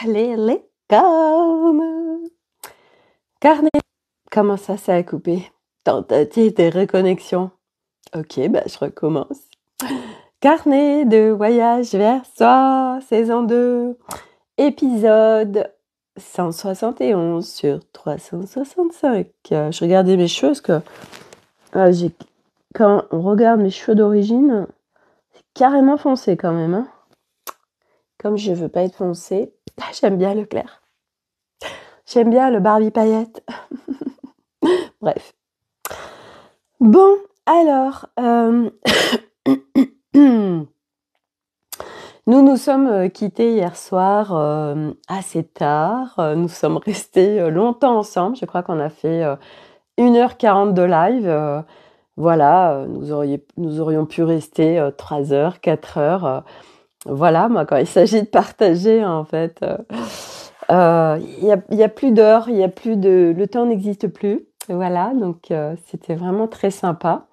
les cornes. Carnet. Comment ça a coupé? Tentative de reconnexion. Ok, je recommence. Carnet de voyage vers soi, saison 2, épisode 171 sur 365. Je regardais mes cheveux parce que quand on regarde mes cheveux d'origine, c'est carrément foncé quand même. Hein. Comme je veux pas être foncé, j'aime bien le clair. J'aime bien le Barbie paillette. Bref. Bon, alors, nous sommes quittés hier soir assez tard. Nous sommes restés longtemps ensemble. Je crois qu'on a fait 1h40 de live. Voilà, nous aurions pu rester 3 heures, 4 heures. Voilà, moi, quand il s'agit de partager, en fait, il y a plus d'heures, le temps n'existe plus. Voilà, donc c'était vraiment très sympa.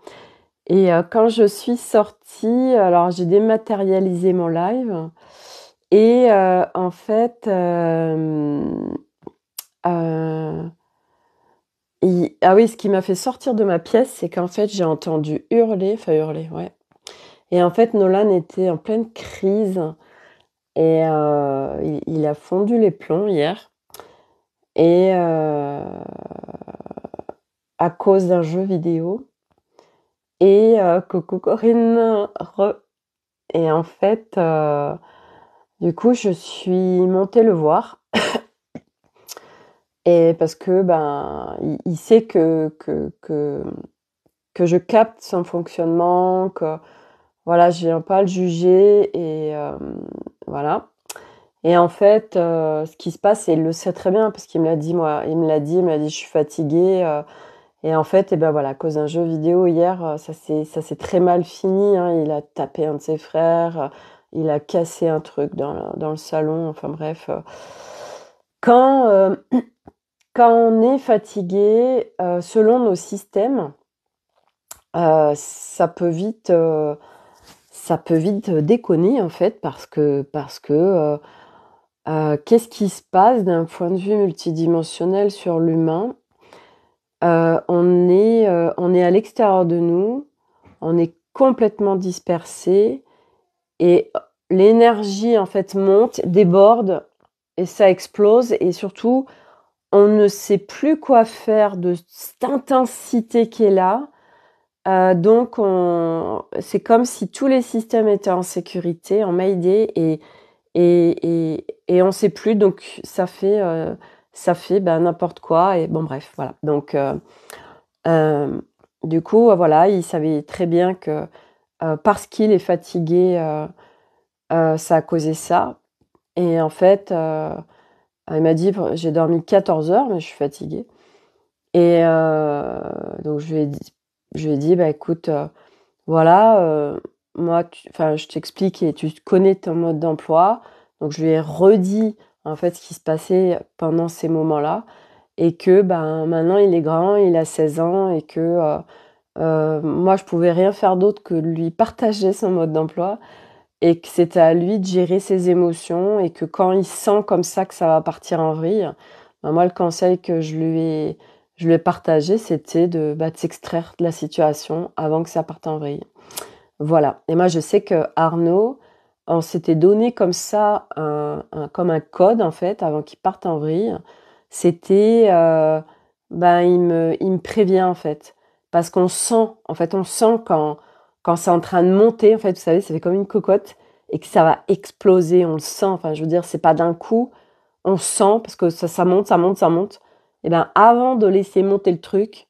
Et quand je suis sortie, alors j'ai dématérialisé mon live. Et en fait, ah oui, ce qui m'a fait sortir de ma pièce, c'est qu'en fait, j'ai entendu hurler, ouais. Et en fait, Nolan était en pleine crise et il a fondu les plombs hier. Et à cause d'un jeu vidéo. Et coucou Corinne, Et en fait, du coup, je suis montée le voir. Et parce que il sait que je capte son fonctionnement, que voilà, je viens pas le juger et voilà. Et en fait, ce qui se passe, et il le sait très bien parce qu'il me l'a dit moi, il m'a dit je suis fatiguée et en fait, voilà, à cause d'un jeu vidéo hier, ça s'est très mal fini, hein. Il a tapé un de ses frères, il a cassé un truc dans le salon, enfin bref. Quand on est fatigué, selon nos systèmes, ça peut vite déconner en fait parce que qu'est-ce qui se passe d'un point de vue multidimensionnel sur l'humain? On est à l'extérieur de nous, on est complètement dispersé et l'énergie en fait monte, déborde et ça explose et surtout on ne sait plus quoi faire de cette intensité qui est là. Donc c'est comme si tous les systèmes étaient en sécurité, en Mayday et on sait plus, donc ça fait n'importe quoi et bon bref voilà. Donc du coup voilà, il savait très bien que parce qu'il est fatigué, ça a causé ça. Et en fait, il m'a dit j'ai dormi 14 heures, mais je suis fatiguée. Et donc je lui ai dit écoute, voilà, moi, je t'explique et tu connais ton mode d'emploi. Donc, je lui ai redit, en fait, ce qui se passait pendant ces moments-là. Et que, maintenant, il est grand, il a 16 ans et que moi, je pouvais rien faire d'autre que de lui partager son mode d'emploi et que c'était à lui de gérer ses émotions et que quand il sent comme ça que ça va partir en vrille, moi, le conseil que je lui ai partagé, c'était de s'extraire de la situation avant que ça parte en vrille. Voilà. Et moi, je sais que Arnaud, on s'était donné comme ça comme un code, en fait, avant qu'il parte en vrille. C'était, il me prévient, en fait. Parce qu'on sent, quand c'est en train de monter, en fait, vous savez, ça fait comme une cocotte, et que ça va exploser, on le sent. Enfin, je veux dire, c'est pas d'un coup, on sent, parce que ça monte, ça monte, ça monte. Et avant de laisser monter le truc,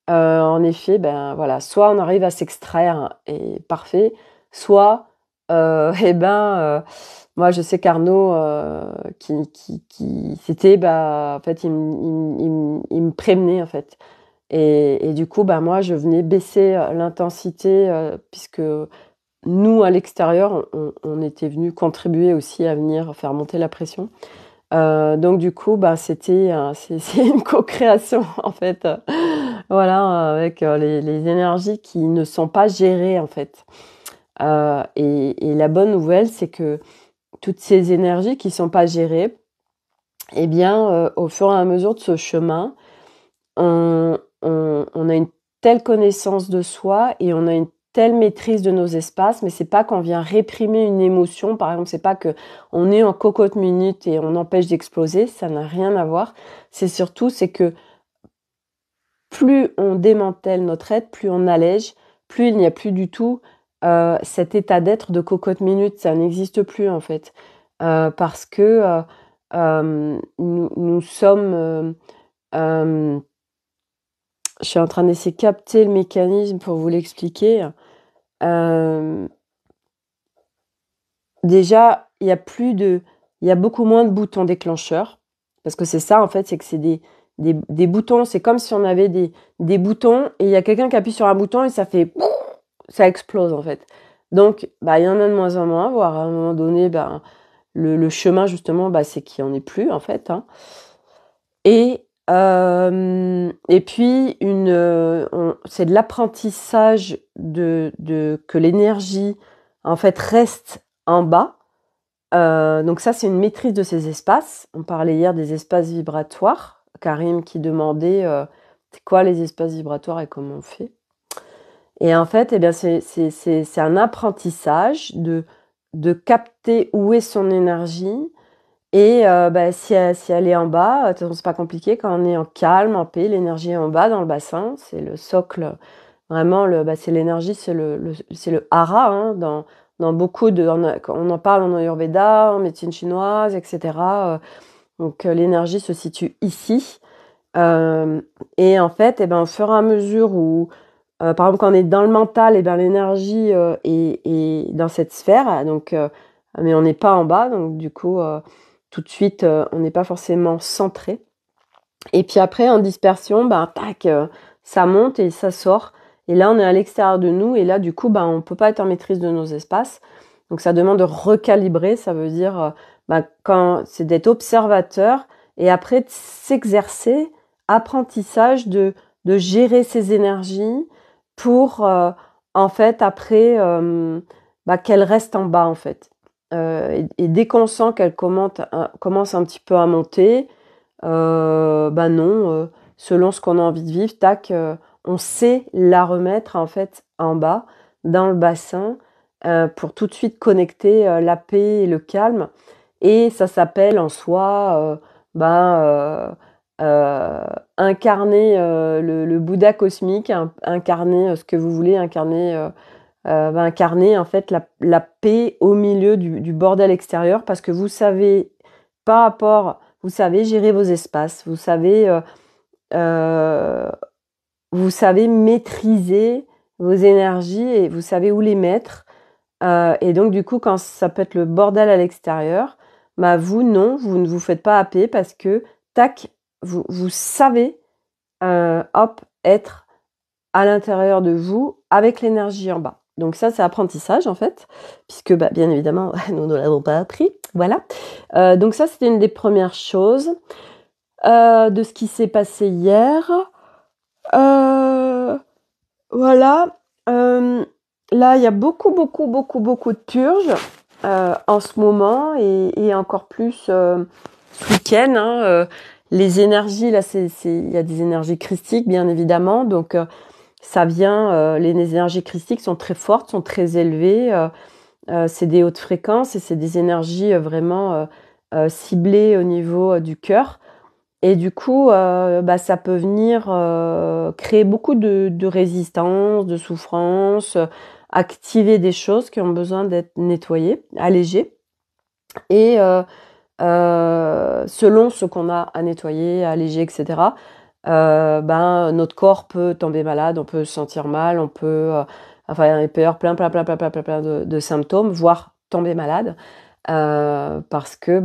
en effet, voilà, soit on arrive à s'extraire et parfait, soit, moi je sais qu'Arnaud, c'était, en fait, il me prévenait en fait. Et du coup, moi je venais baisser l'intensité puisque nous à l'extérieur, on était venus contribuer aussi à venir faire monter la pression. Donc du coup, c'est une co-création en fait, voilà, avec les énergies qui ne sont pas gérées en fait. Et la bonne nouvelle, c'est que toutes ces énergies qui sont pas gérées, Eh bien, au fur et à mesure de ce chemin, on a une telle connaissance de soi et on a une telle maîtrise de nos espaces, mais c'est pas qu'on vient réprimer une émotion, par exemple, c'est pas qu'on est en cocotte minute et on empêche d'exploser, ça n'a rien à voir. C'est surtout, c'est que plus on démantèle notre être, plus on allège, plus il n'y a plus du tout cet état d'être de cocotte minute, ça n'existe plus en fait. Parce que nous sommes... je suis en train d'essayer de capter le mécanisme pour vous l'expliquer. Déjà, il y a beaucoup moins de boutons déclencheurs. Parce que c'est ça, en fait, c'est que c'est des boutons. C'est comme si on avait des boutons et il y a quelqu'un qui appuie sur un bouton et ça fait... Ça explose, en fait. Donc, bah, il y en a de moins en moins, voire à un moment donné, bah, le chemin, justement, bah, c'est qu'il n'y en ait plus, en fait. Hein. Et puis, c'est de l'apprentissage que l'énergie, en fait, reste en bas. Donc ça, c'est une maîtrise de ces espaces. On parlait hier des espaces vibratoires. Karim qui demandait c'est quoi les espaces vibratoires et comment on fait. Et en fait, eh bien, c'est un apprentissage de capter où est son énergie. Et bah, si elle est en bas, de toute façon, c'est pas compliqué. Quand on est en calme, en paix, l'énergie est en bas dans le bassin. C'est le socle. Vraiment, c'est l'énergie, c'est le hara. Hein, dans beaucoup on en parle en Ayurveda, en médecine chinoise, etc. Donc, l'énergie se situe ici. Et en fait, eh ben, au fur et à mesure où, par exemple, quand on est dans le mental, eh ben, l'énergie est dans cette sphère. Donc, mais on n'est pas en bas. Donc, du coup... tout de suite, on n'est pas forcément centré. Et puis après, en dispersion, ben, tac, ça monte et ça sort. Et là, on est à l'extérieur de nous. Et là, du coup, ben, on ne peut pas être en maîtrise de nos espaces. Donc, ça demande de recalibrer. Ça veut dire, c'est d'être observateur et après de s'exercer, apprentissage de gérer ses énergies pour, en fait, après, qu'elles restent en bas, en fait. Et dès qu'on sent qu'elle commence un petit peu à monter, non, selon ce qu'on a envie de vivre, tac, on sait la remettre en fait en bas, dans le bassin, pour tout de suite connecter la paix et le calme. Et ça s'appelle en soi, incarner le Bouddha cosmique, incarner ce que vous voulez, incarner en fait la paix au milieu du bordel extérieur parce que vous savez vous savez gérer vos espaces, euh, vous savez maîtriser vos énergies et vous savez où les mettre. Et donc du coup quand ça peut être le bordel à l'extérieur, bah vous non, vous ne vous faites pas happer parce que tac, vous savez être à l'intérieur de vous avec l'énergie en bas. Donc ça, c'est apprentissage en fait, puisque bien évidemment, nous ne l'avons pas appris. Voilà. Donc ça, c'était une des premières choses de ce qui s'est passé hier. Voilà. Là, il y a beaucoup, beaucoup, beaucoup, beaucoup de purges en ce moment et encore plus ce week-end. Hein, les énergies, là, il y a des énergies christiques, bien évidemment. Donc, ça vient, les énergies christiques sont très fortes, sont très élevées. C'est des hautes fréquences et c'est des énergies vraiment ciblées au niveau du cœur. Et du coup, ça peut venir créer beaucoup de résistance, de souffrance, activer des choses qui ont besoin d'être nettoyées, allégées. Et selon ce qu'on a à nettoyer, à alléger, etc., notre corps peut tomber malade, on peut se sentir mal, il peut y avoir plein de symptômes, voire tomber malade, parce que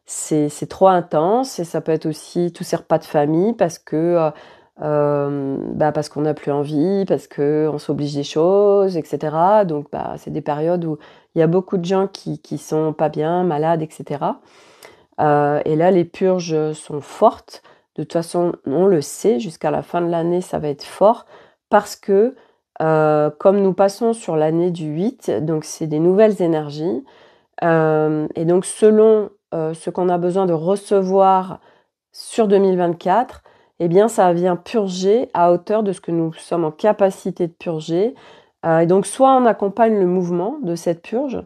c'est trop intense et ça peut être aussi tous ces repas de famille parce qu'on n'a plus envie, parce qu'on s'oblige des choses, etc. Donc c'est des périodes où il y a beaucoup de gens qui sont pas bien, malades, etc. Et là, les purges sont fortes. De toute façon, on le sait, jusqu'à la fin de l'année, ça va être fort parce que comme nous passons sur l'année du 8, donc c'est des nouvelles énergies. Et donc, selon ce qu'on a besoin de recevoir sur 2024, eh bien, ça vient purger à hauteur de ce que nous sommes en capacité de purger. Et donc, soit on accompagne le mouvement de cette purge,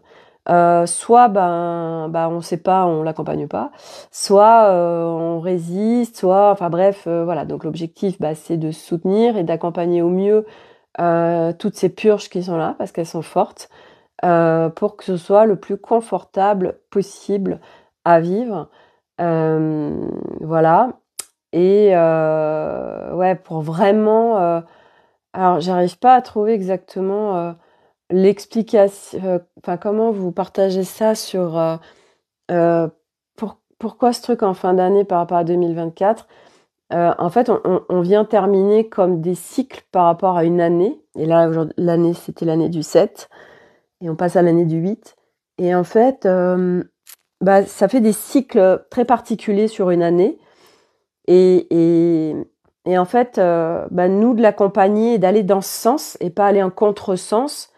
soit on ne sait pas, on l'accompagne pas, soit on résiste, soit, enfin bref, voilà. Donc l'objectif, c'est de soutenir et d'accompagner au mieux toutes ces purges qui sont là, parce qu'elles sont fortes, pour que ce soit le plus confortable possible à vivre. Voilà. Et ouais, pour vraiment... alors, j'arrive pas à trouver exactement l'explication, enfin, comment vous partagez ça sur pourquoi ce truc en fin d'année par rapport à 2024. En fait, on vient terminer comme des cycles par rapport à une année. Et là, l'année, c'était l'année du 7. Et on passe à l'année du 8. Et en fait, ça fait des cycles très particuliers sur une année. Et en fait, nous, de l'accompagner et d'aller dans ce sens et pas aller en contresens,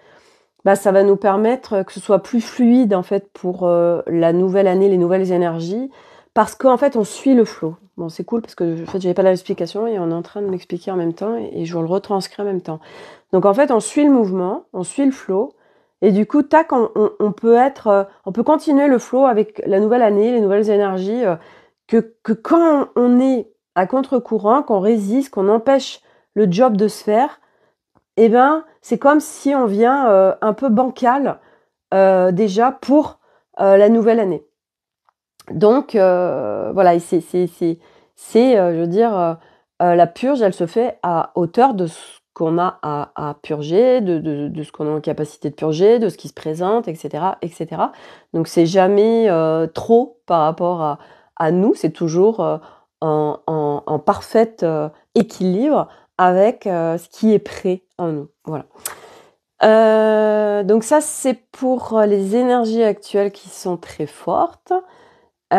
ça va nous permettre que ce soit plus fluide en fait pour la nouvelle année, les nouvelles énergies, parce qu'en fait, on suit le flow. Bon, c'est cool parce que en fait, j'avais pas l'explication et on est en train de m'expliquer en même temps et je vous le retranscris en même temps. Donc en fait, on suit le mouvement, on suit le flow. Et du coup, tac, on peut continuer le flow avec la nouvelle année, les nouvelles énergies, que quand on est à contre-courant, qu'on résiste, qu'on empêche le job de se faire, eh ben, c'est comme si on vient un peu bancal déjà pour la nouvelle année. Donc, voilà, et je veux dire, la purge, elle se fait à hauteur de ce qu'on a à purger, de ce qu'on a en capacité de purger, de ce qui se présente, etc., etc. Donc, c'est jamais trop par rapport à nous, c'est toujours en parfait équilibre avec ce qui est prêt en nous. Voilà. Donc ça, c'est pour les énergies actuelles qui sont très fortes. Oui,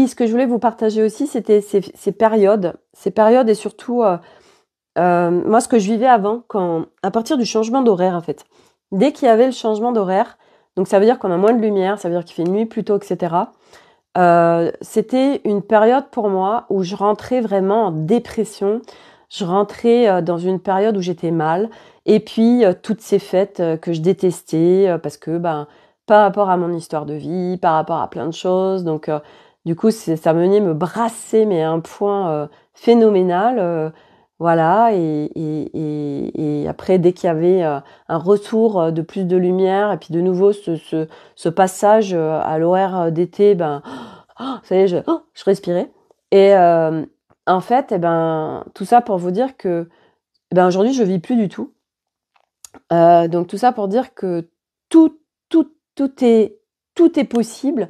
ce que je voulais vous partager aussi, c'était ces périodes et surtout, moi, ce que je vivais avant, à partir du changement d'horaire, en fait. Dès qu'il y avait le changement d'horaire, donc ça veut dire qu'on a moins de lumière, ça veut dire qu'il fait nuit plus tôt, etc. C'était une période pour moi où je rentrais vraiment en dépression. Je rentrais dans une période où j'étais mal. Et puis, toutes ces fêtes que je détestais parce que, par rapport à mon histoire de vie, par rapport à plein de choses. Donc, du coup, ça venait me brasser, mais à un point phénoménal. Voilà. Et après, dès qu'il y avait un retour de plus de lumière, et puis de nouveau ce passage à l'horaire d'été, ça y est, je respirais. Et en fait, tout ça pour vous dire que aujourd'hui, je vis plus du tout. Donc tout ça pour dire que tout, tout est possible,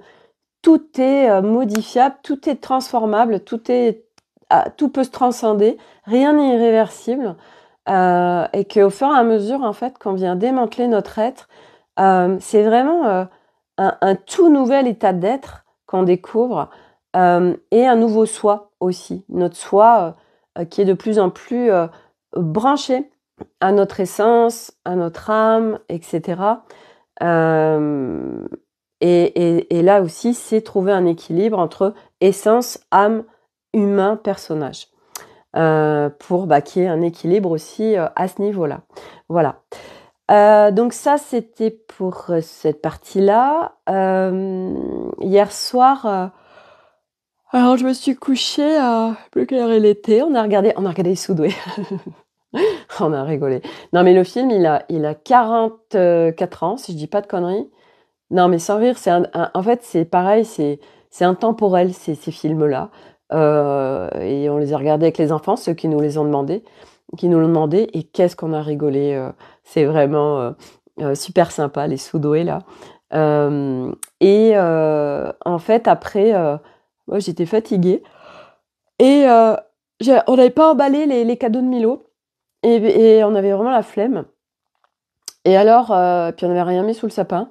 tout est modifiable, tout est transformable, tout peut se transcender, rien n'est irréversible. Et qu'au fur et à mesure, en fait, qu'on vient démanteler notre être, c'est vraiment un tout nouvel état d'être qu'on découvre et un nouveau soi aussi. Notre soi qui est de plus en plus branché à notre essence, à notre âme, etc. Et là aussi, c'est trouver un équilibre entre essence, âme, humain, personnage. Pour qu'il y ait un équilibre aussi à ce niveau-là. Voilà. Donc ça, c'était pour cette partie-là. Hier soir, alors je me suis couchée à plus quelle heure il était. On a regardé les Soudoués. On a rigolé. Non, mais le film, il a 44 ans, si je dis pas de conneries. Non, mais sans rire, en fait, c'est pareil, c'est intemporel, ces films-là. Et on les a regardés avec les enfants, ceux qui nous les ont demandé, qui nous l'ont demandé, et qu'est-ce qu'on a rigolé. C'est vraiment super sympa, les Soudoués, là. En fait, après, moi, j'étais fatiguée. Et on n'avait pas emballé les cadeaux de Milo. Et on avait vraiment la flemme. Et alors, puis on n'avait rien mis sous le sapin.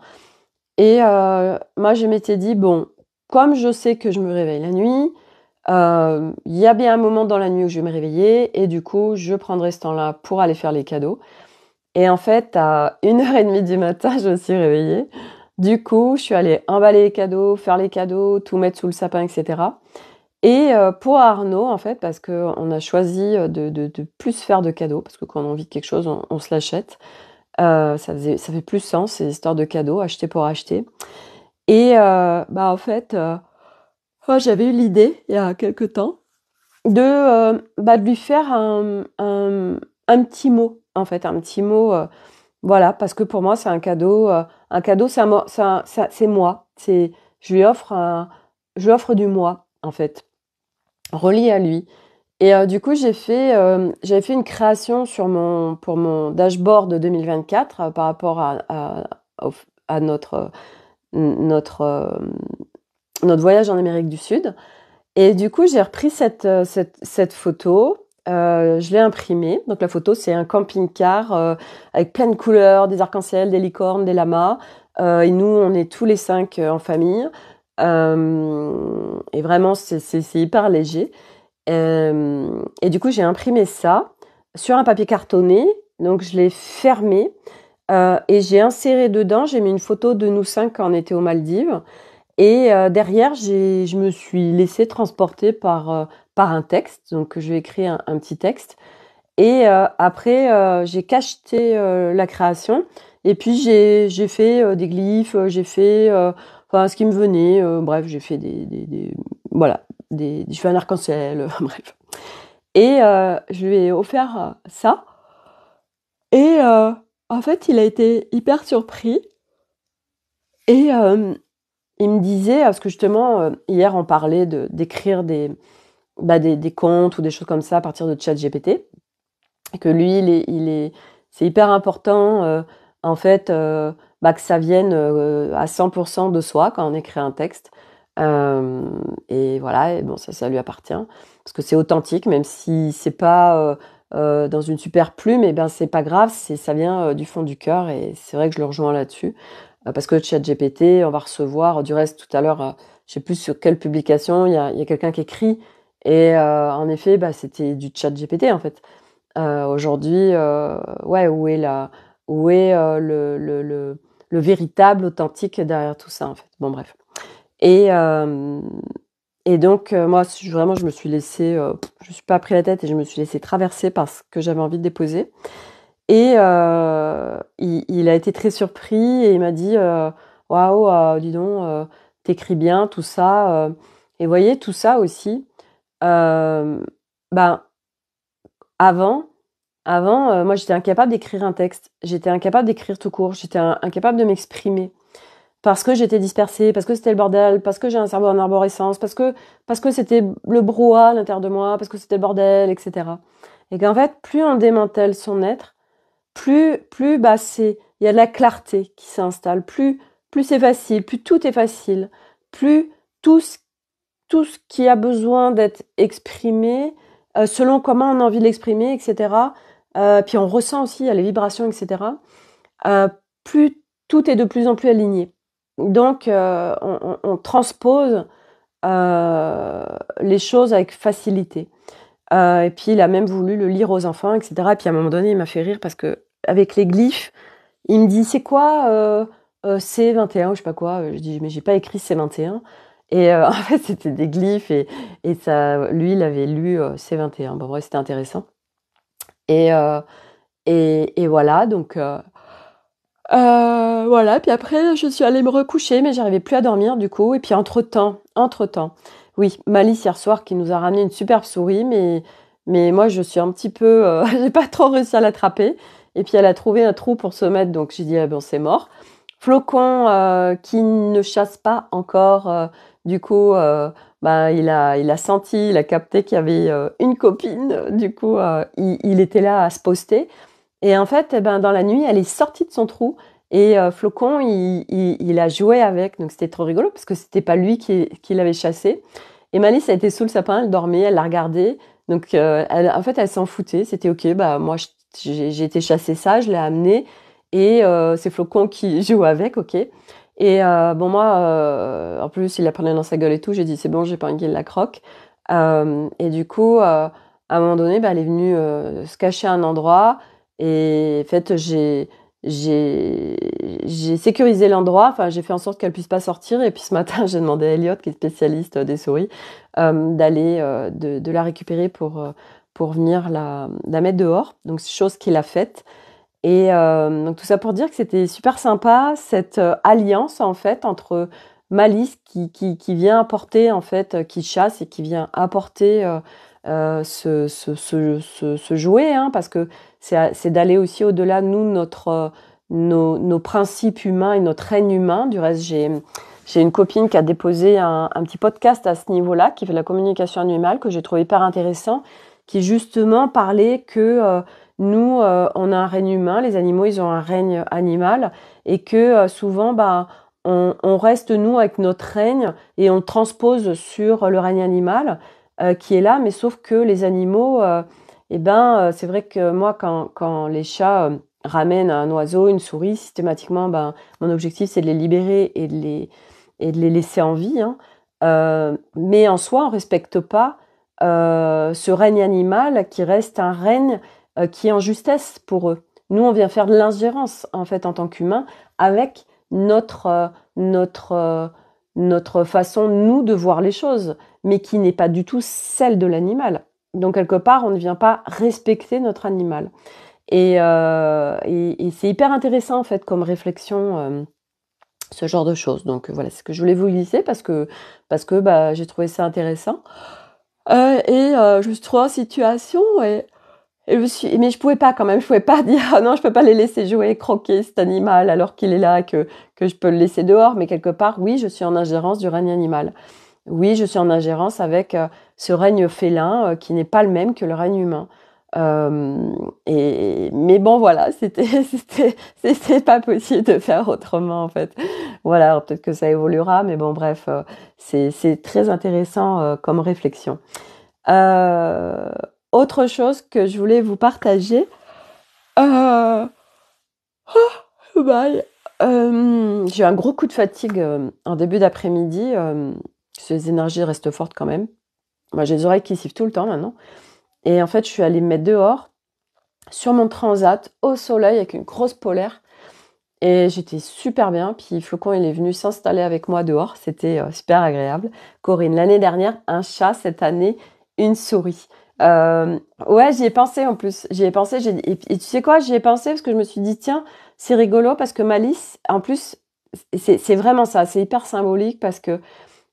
Et moi, je m'étais dit, bon, comme je sais que je me réveille la nuit, il y a bien un moment dans la nuit où je vais me réveiller, et du coup, je prendrai ce temps-là pour aller faire les cadeaux. Et en fait, à 1h30 du matin, je me suis réveillée. Du coup, je suis allée emballer les cadeaux, faire les cadeaux, tout mettre sous le sapin, etc. Et pour Arnaud, en fait, parce qu'on a choisi de plus faire de cadeaux, parce que quand on a envie de quelque chose, on se l'achète. Ça fait plus sens, ces histoires de cadeaux, acheter pour acheter. Et en fait, moi, j'avais eu l'idée, il y a quelque temps, de lui faire un petit mot, en fait, un petit mot, voilà, parce que pour moi, c'est un cadeau. Un cadeau, c'est moi. Je je lui offre du moi, en fait, relié à lui. Et du coup, j'avais fait une création pour mon dashboard de 2024 par rapport à notre, notre voyage en Amérique du Sud. Et du coup, j'ai repris cette photo, je l'ai imprimée. Donc la photo, c'est un camping-car avec plein de couleurs, des arcs-en-ciel, des licornes, des lamas. Et nous, on est tous les 5 en famille. Et vraiment, c'est hyper léger. Et du coup, j'ai imprimé ça sur un papier cartonné. Donc je l'ai fermé et j'ai inséré dedans, j'ai mis une photo de nous 5 quand on était aux Maldives. Et derrière, je me suis laissée transporter par un texte. Donc, je vais écrire un petit texte. Et après, j'ai cacheté la création. Et puis, j'ai fait des glyphes, j'ai fait enfin, ce qui me venait. Bref, j'ai fait voilà, j'ai fait un arc-en-ciel, bref. Et je lui ai offert ça. Et en fait, il a été hyper surpris. Et il me disait, parce que justement, hier, on parlait d'écrire des contes ou des choses comme ça à partir de ChatGPT. Et que lui, c'est hyper important, en fait, que ça vienne à 100% de soi quand on écrit un texte. Et voilà, et bon, ça lui appartient. Parce que c'est authentique, même si c'est pas dans une super plume, et ben c'est pas grave, ça vient du fond du cœur. Et c'est vrai que je le rejoins là-dessus. Parce que ChatGPT, on va recevoir, du reste, tout à l'heure, je sais plus sur quelle publication, il y a quelqu'un qui écrit. Et en effet, c'était du ChatGPT, en fait. Aujourd'hui, ouais, où est le véritable, authentique derrière tout ça, en fait. Bon, bref. Et, euh, et donc, moi, vraiment, je me suis laissée, je me suis pas pris la tête et je me suis laissée traverser par ce que j'avais envie de déposer. Et il a été très surpris et il m'a dit waouh, dis donc, t'écris bien, tout ça. Et vous voyez, tout ça aussi, euh, ben, avant, moi, j'étais incapable d'écrire un texte. J'étais incapable d'écrire tout court. J'étais incapable de m'exprimer. Parce que j'étais dispersée, parce que c'était le bordel, parce que j'ai un cerveau en arborescence, parce que c'était le brouhaha à l'intérieur de moi, parce que c'était le bordel, etc. Et qu'en fait, plus on démantèle son être, plus il y a de la clarté qui s'installe, plus c'est facile, plus tout est facile, plus tout ce, tout ce qui a besoin d'être exprimé, selon comment on a envie de l'exprimer, etc. Puis on ressent aussi, il y a les vibrations, etc. euh, Plus tout est de plus en plus aligné. Donc on transpose les choses avec facilité. Et puis il a même voulu le lire aux enfants, etc. Et puis à un moment donné, il m'a fait rire parce que avec les glyphes, il me dit c'est quoi C21 ou je sais pas quoi. Je dis mais j'ai pas écrit C21. Et en fait c'était des glyphes et ça, lui il avait lu C21. Bon bref, c'était intéressant. Et, euh, et voilà donc voilà. Puis après je suis allée me recoucher mais j'arrivais plus à dormir du coup. Et puis entre temps, oui, Malice hier soir qui nous a ramené une superbe souris mais moi je suis un petit peu j'ai pas trop réussi à l'attraper. Et puis elle a trouvé un trou pour se mettre, donc j'ai dit ah bon c'est mort. Flocon qui ne chasse pas encore, du coup il a senti, il a capté qu'il y avait une copine, du coup il était là à se poster. Et en fait eh ben, dans la nuit elle est sortie de son trou et Flocon il a joué avec, donc c'était trop rigolo parce que c'était pas lui qui l'avait chassé. Et Malice a été sous le sapin, elle dormait, elle l'a regardé, donc en fait elle s'en foutait, c'était ok, bah moi j'ai été chasser ça, je l'ai amené et c'est Flocon qui joue avec, ok. Et bon moi, en plus il la prenait dans sa gueule et tout, j'ai dit c'est bon, j'ai pas envie qu'il la croque. Et du coup, à un moment donné, elle est venue se cacher à un endroit et en fait j'ai sécurisé l'endroit, enfin j'ai fait en sorte qu'elle puisse pas sortir. Et puis ce matin, j'ai demandé à Elliot, qui est spécialiste des souris, d'aller de la récupérer pour venir la mettre dehors. Donc c'est chose qu'il a faite. Et donc tout ça pour dire que c'était super sympa cette alliance en fait entre Malice qui vient apporter en fait, qui chasse et qui vient apporter ce jouet, hein, parce que c'est d'aller aussi au-delà de nous, nos principes humains et notre règne humain. Du reste, j'ai une copine qui a déposé un petit podcast à ce niveau-là, qui fait de la communication animale, que j'ai trouvé hyper intéressant, qui justement parlait que nous, on a un règne humain, les animaux, ils ont un règne animal, et que souvent, bah, on reste, nous, avec notre règne, et on transpose sur le règne animal qui est là, mais sauf que les animaux, c'est vrai que moi, quand les chats ramènent un oiseau, une souris, systématiquement, ben, mon objectif, c'est de les libérer et de les laisser en vie, hein. Mais en soi, on ne respecte pas ce règne animal qui reste un règne qui est en justesse pour eux. Nous, on vient faire de l'ingérence, en fait, en tant qu'humains, avec notre façon, nous, de voir les choses, mais qui n'est pas du tout celle de l'animal. Donc, quelque part, on ne vient pas respecter notre animal. Et c'est hyper intéressant, en fait, comme réflexion, ce genre de choses. Donc, voilà, c'est ce que je voulais vous glisser parce que bah, j'ai trouvé ça intéressant. Je me suis trouvée en situation mais je pouvais pas quand même, je pouvais pas dire ah non, je peux pas les laisser jouer, croquer cet animal alors qu'il est là, que je peux le laisser dehors. Mais quelque part, oui, je suis en ingérence du règne animal. Oui, je suis en ingérence avec ce règne félin qui n'est pas le même que le règne humain. Mais bon, voilà, c'était pas possible de faire autrement en fait. Voilà, alors peut-être que ça évoluera, mais bon, bref, c'est très intéressant comme réflexion. Autre chose que je voulais vous partager. Bye. J'ai eu un gros coup de fatigue en début d'après-midi. Les énergies restent fortes quand même. Moi, j'ai les oreilles qui sifflent tout le temps maintenant. Et en fait, je suis allée me mettre dehors, sur mon transat, au soleil, avec une grosse polaire. Et j'étais super bien. Puis Flocon, il est venu s'installer avec moi dehors. C'était super agréable. Corinne, l'année dernière, un chat. Cette année, une souris. Ouais, j'y ai pensé en plus. J'y ai pensé. Et tu sais quoi, j'y ai pensé parce que je me suis dit, tiens, c'est rigolo parce que Malice, en plus, c'est vraiment ça. C'est hyper symbolique parce que,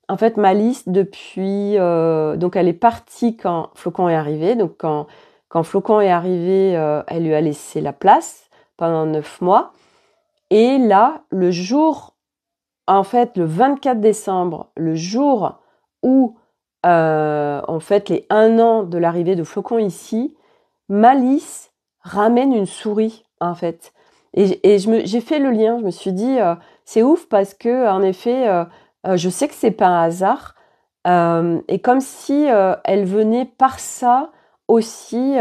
en fait, Malice, depuis... donc, elle est partie quand Flocon est arrivé. Donc, quand Flocon est arrivé, elle lui a laissé la place pendant 9 mois. Et là, le jour, en fait, le 24 décembre, le jour où on fête les 1 an de l'arrivée de Flocon ici, Malice ramène une souris, en fait. Et j'ai fait le lien, je me suis dit, c'est ouf parce que, en effet, je sais que c'est pas un hasard. Et comme si elle venait par ça aussi,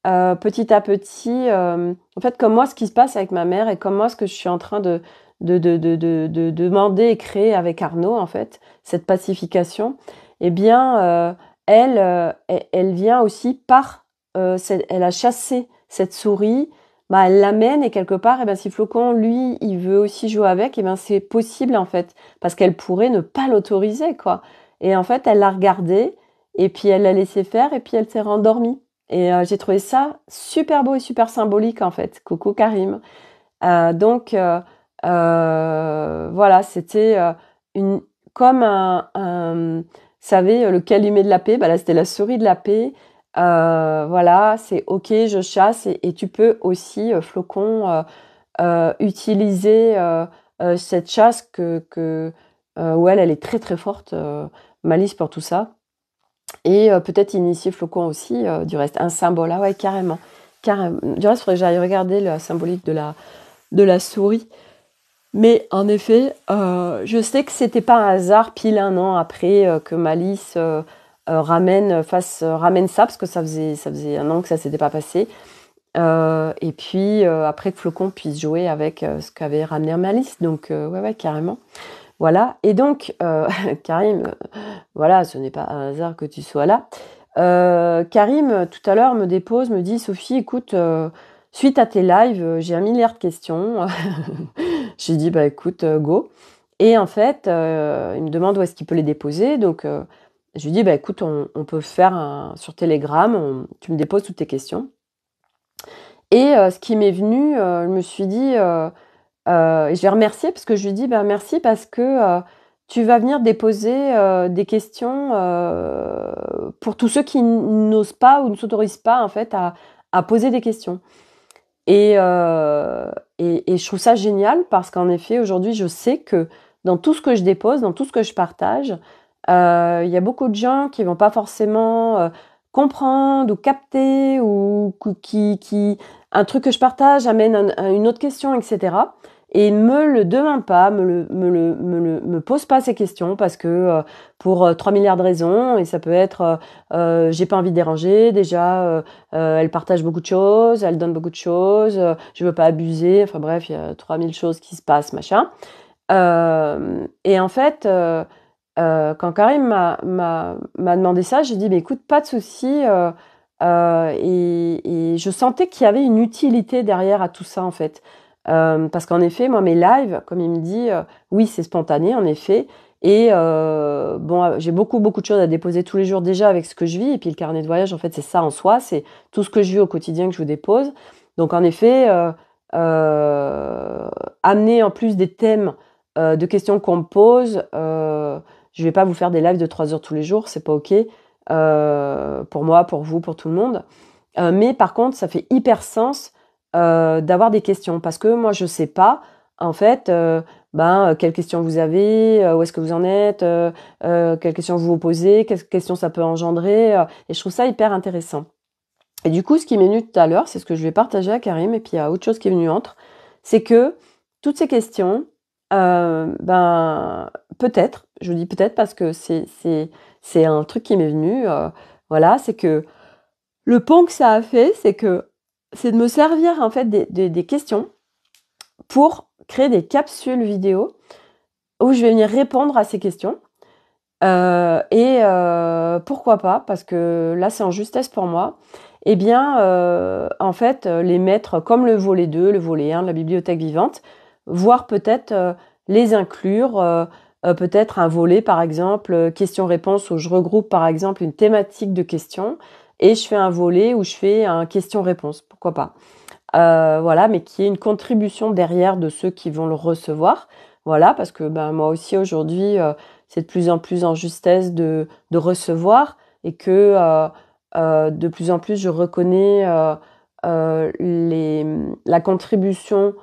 petit à petit, en fait, comme moi, ce qui se passe avec ma mère et comme moi, ce que je suis en train de demander et créer avec Arnaud, en fait, cette pacification, eh bien, elle vient aussi par, elle a chassé cette souris, bah, elle l'amène et quelque part, eh ben, si Flocon, lui, il veut aussi jouer avec, eh ben, c'est possible, en fait, parce qu'elle pourrait ne pas l'autoriser, quoi. Et en fait, elle l'a regardé, et puis elle l'a laissé faire, et puis elle s'est rendormie. Et j'ai trouvé ça super beau et super symbolique, en fait. Coucou Karim. Voilà, c'était comme vous savez, le calumet de la paix. Bah là, c'était la souris de la paix. Voilà, c'est ok, je chasse et tu peux aussi, Flocon, utiliser cette chasse où elle est très très forte, Malice pour tout ça. Et peut-être initier Flocon aussi, du reste. Un symbole, ah ouais, carrément. Carrément. Du reste, il faudrait que j'aille regarder la symbolique de la souris. Mais en effet, je sais que c'était pas un hasard, pile 1 an après que Malice ramène ça, parce que ça faisait 1 an que ça s'était pas passé. Et puis après que Flocon puisse jouer avec ce qu'avait ramené Malice. Donc ouais, carrément. Voilà. Et donc, Karim, voilà, ce n'est pas un hasard que tu sois là. Karim, tout à l'heure, me dépose, me dit, Sophie, écoute, suite à tes lives, j'ai 1 milliard de questions. J'ai dit: «Bah, écoute, go». Et en fait, il me demande où est-ce qu'il peut les déposer. Donc, je lui dis: «Bah, écoute, on peut faire sur Telegram, tu me déposes toutes tes questions». Et ce qui m'est venu, je me suis dit, et je l'ai remercié parce que je lui dis: «Bah, merci parce que, tu vas venir déposer, des questions, pour tous ceux qui n'osent pas ou ne s'autorisent pas, en fait, à poser des questions». Et je trouve ça génial parce qu'en effet, aujourd'hui, je sais que dans tout ce que je dépose, dans tout ce que je partage, il y a beaucoup de gens qui vont pas forcément, comprendre ou capter ou qui un truc que je partage amène une autre question, et cetera, et me le demande pas, me pose pas ces questions parce que, pour, 3 000 000 de raisons. Et ça peut être, j'ai pas envie de déranger, déjà, elle partage beaucoup de choses, elle donne beaucoup de choses, je veux pas abuser, enfin bref, il y a 3000 choses qui se passent, machin. Et en fait, quand Karim m'a demandé ça, j'ai dit: «Mais écoute, pas de souci», et je sentais qu'il y avait une utilité derrière à tout ça, en fait. Parce qu'en effet, moi, mes lives, comme il me dit, oui, c'est spontané, en effet. Et bon, j'ai beaucoup, beaucoup de choses à déposer tous les jours déjà avec ce que je vis. Et puis le carnet de voyage, en fait, c'est ça en soi, c'est tout ce que je vis au quotidien que je vous dépose. Donc en effet, amener en plus des thèmes, de questions qu'on me pose, je vais pas vous faire des lives de 3 heures tous les jours, c'est pas OK, pour moi, pour vous, pour tout le monde. Mais par contre, ça fait hyper sens, d'avoir des questions parce que moi, je sais pas, en fait, quelles questions vous avez, où est-ce que vous en êtes, quelles questions vous vous posez, quelles questions ça peut engendrer, et je trouve ça hyper intéressant. Et du coup, ce qui m'est venu tout à l'heure, c'est ce que je vais partager à Karim, et puis il y a autre chose qui est venu entre, c'est que toutes ces questions, peut-être, je dis peut-être parce que c'est un truc qui m'est venu, voilà, c'est que le pont que ça a fait, c'est de me servir en fait des questions pour créer des capsules vidéo où je vais venir répondre à ces questions. Pourquoi pas, parce que là c'est en justesse pour moi, eh bien, en fait, les mettre comme le volet 2, le volet 1 de la bibliothèque vivante, voire peut-être, les inclure, peut-être un volet par exemple, questions-réponses, où je regroupe par exemple une thématique de questions et je fais un volet où je fais un question-réponse, pourquoi pas? Voilà, mais qui est une contribution derrière de ceux qui vont le recevoir. Voilà, parce que moi aussi aujourd'hui, c'est de plus en plus en justesse de recevoir, et que de plus en plus je reconnais la contribution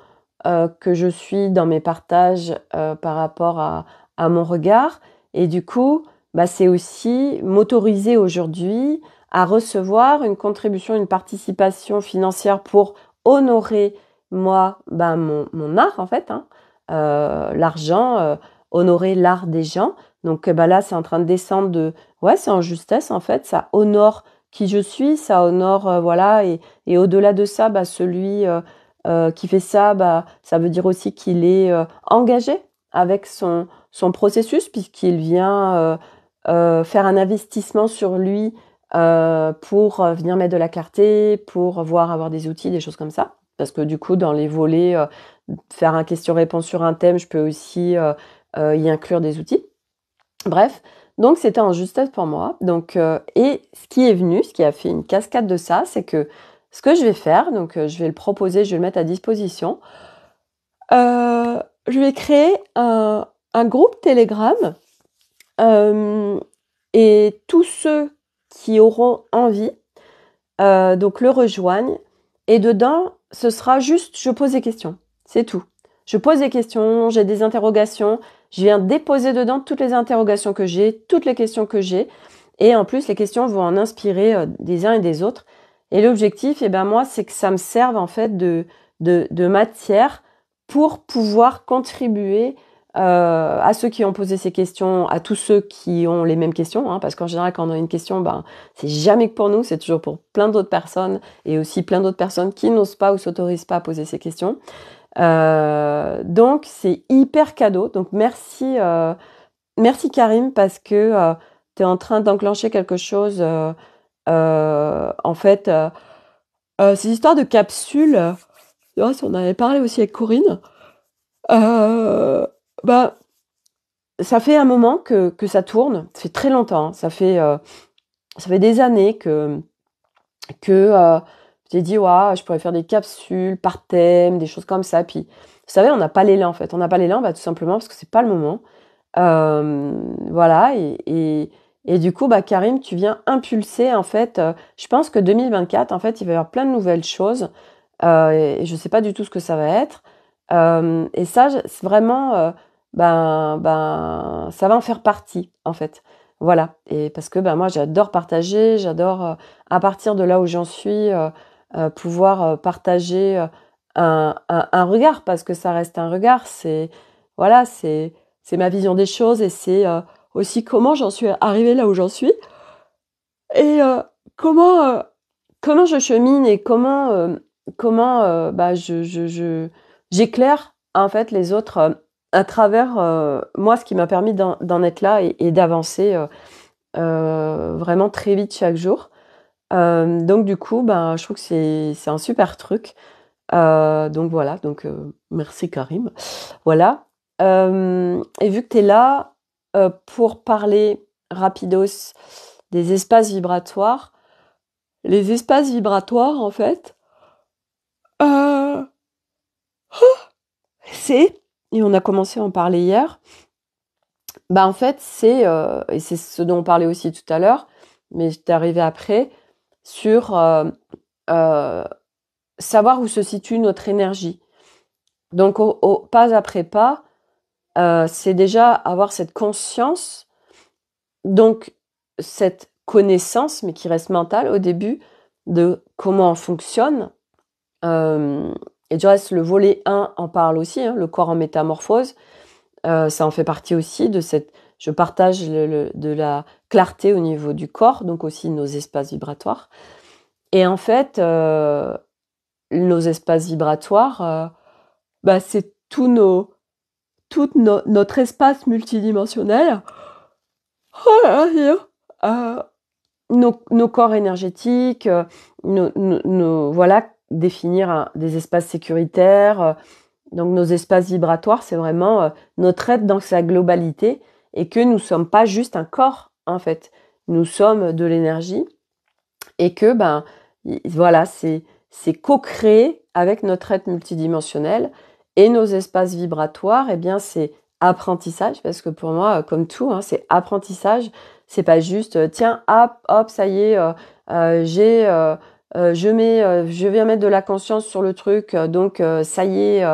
que je suis dans mes partages, par rapport à mon regard. Et du coup, c'est aussi m'autoriser aujourd'hui à recevoir une contribution, une participation financière pour honorer, moi, mon art, en fait, hein, l'argent, honorer l'art des gens. Donc là, c'est en train de descendre ouais, c'est en justesse, en fait, ça honore qui je suis, ça honore, voilà, et au-delà de ça, celui qui fait ça, ça veut dire aussi qu'il est engagé avec son processus, puisqu'il vient faire un investissement sur lui, pour venir mettre de la clarté, pour avoir des outils, des choses comme ça. Parce que du coup, dans les volets, faire un question-réponse sur un thème, je peux aussi y inclure des outils. Bref, donc c'était en justesse pour moi. Donc, et ce qui est venu, ce qui a fait une cascade de ça, c'est que ce que je vais faire, donc je vais le proposer, je vais le mettre à disposition. Je vais créer un groupe Telegram, et tous ceux qui auront envie, donc le rejoignent. Et dedans, ce sera juste, je pose des questions, c'est tout. Je pose des questions, j'ai des interrogations, je viens déposer dedans toutes les interrogations que j'ai, toutes les questions que j'ai, et en plus les questions vont en inspirer des uns et des autres. Et l'objectif, moi, c'est que ça me serve en fait de matière pour pouvoir contribuer à ceux qui ont posé ces questions, à tous ceux qui ont les mêmes questions, hein, parce qu'en général, quand on a une question, c'est jamais que pour nous, c'est toujours pour plein d'autres personnes, et aussi plein d'autres personnes qui n'osent pas ou s'autorisent pas à poser ces questions. Donc, c'est hyper cadeau. Donc, merci Karim, parce que tu es en train d'enclencher quelque chose, en fait, Ces histoires de capsules, tu vois, on en avait parlé aussi avec Corinne. Euh, bah, ça fait un moment que ça tourne. Ça fait très longtemps, hein. Ça fait des années que j'ai dit, ouais, je pourrais faire des capsules par thème, des choses comme ça. Puis, vous savez, on n'a pas l'élan, en fait. On n'a pas l'élan, bah, tout simplement parce que c'est pas le moment. Voilà, et du coup, bah, Karim, tu viens impulser, en fait, je pense que 2024, en fait, il va y avoir plein de nouvelles choses, et je sais pas du tout ce que ça va être. Et ça, c'est vraiment, ça va en faire partie, en fait. Voilà, et parce que ben, moi, j'adore partager, j'adore, à partir de là où j'en suis, pouvoir partager un regard, parce que ça reste un regard, voilà, c'est ma vision des choses et c'est aussi comment j'en suis arrivée là où j'en suis et comment, comment je chemine et comment j'éclaire en fait les autres à travers moi, ce qui m'a permis d'en être là et d'avancer vraiment très vite chaque jour. Donc du coup, ben, je trouve que c'est un super truc. Donc voilà, donc merci Karim. Voilà. Et vu que tu es là pour parler rapidos des espaces vibratoires, les espaces vibratoires, en fait, euh, c'est, et on a commencé à en parler hier, bah en fait, et c'est ce dont on parlait aussi tout à l'heure, mais j'étais arrivée après, sur euh, savoir où se situe notre énergie. Donc, pas après pas, c'est déjà avoir cette conscience, donc cette connaissance, mais qui reste mentale au début, de comment on fonctionne. Et du reste, le volet 1 en parle aussi, hein, le corps en métamorphose. Ça en fait partie aussi de cette... Je partage de la clarté au niveau du corps, donc aussi nos espaces vibratoires. Et en fait, nos espaces vibratoires, c'est notre espace multidimensionnel. Oh là là, nos corps énergétiques, voilà, définir des espaces sécuritaires. Donc nos espaces vibratoires, c'est vraiment notre être dans sa globalité et que nous ne sommes pas juste un corps, en fait. Nous sommes de l'énergie et que, ben, voilà, c'est co-créé avec notre être multidimensionnel et nos espaces vibratoires, eh bien, c'est apprentissage, parce que pour moi, comme tout, hein, c'est apprentissage. C'est pas juste, tiens, hop, hop, ça y est, je viens mettre de la conscience sur le truc, donc ça y est,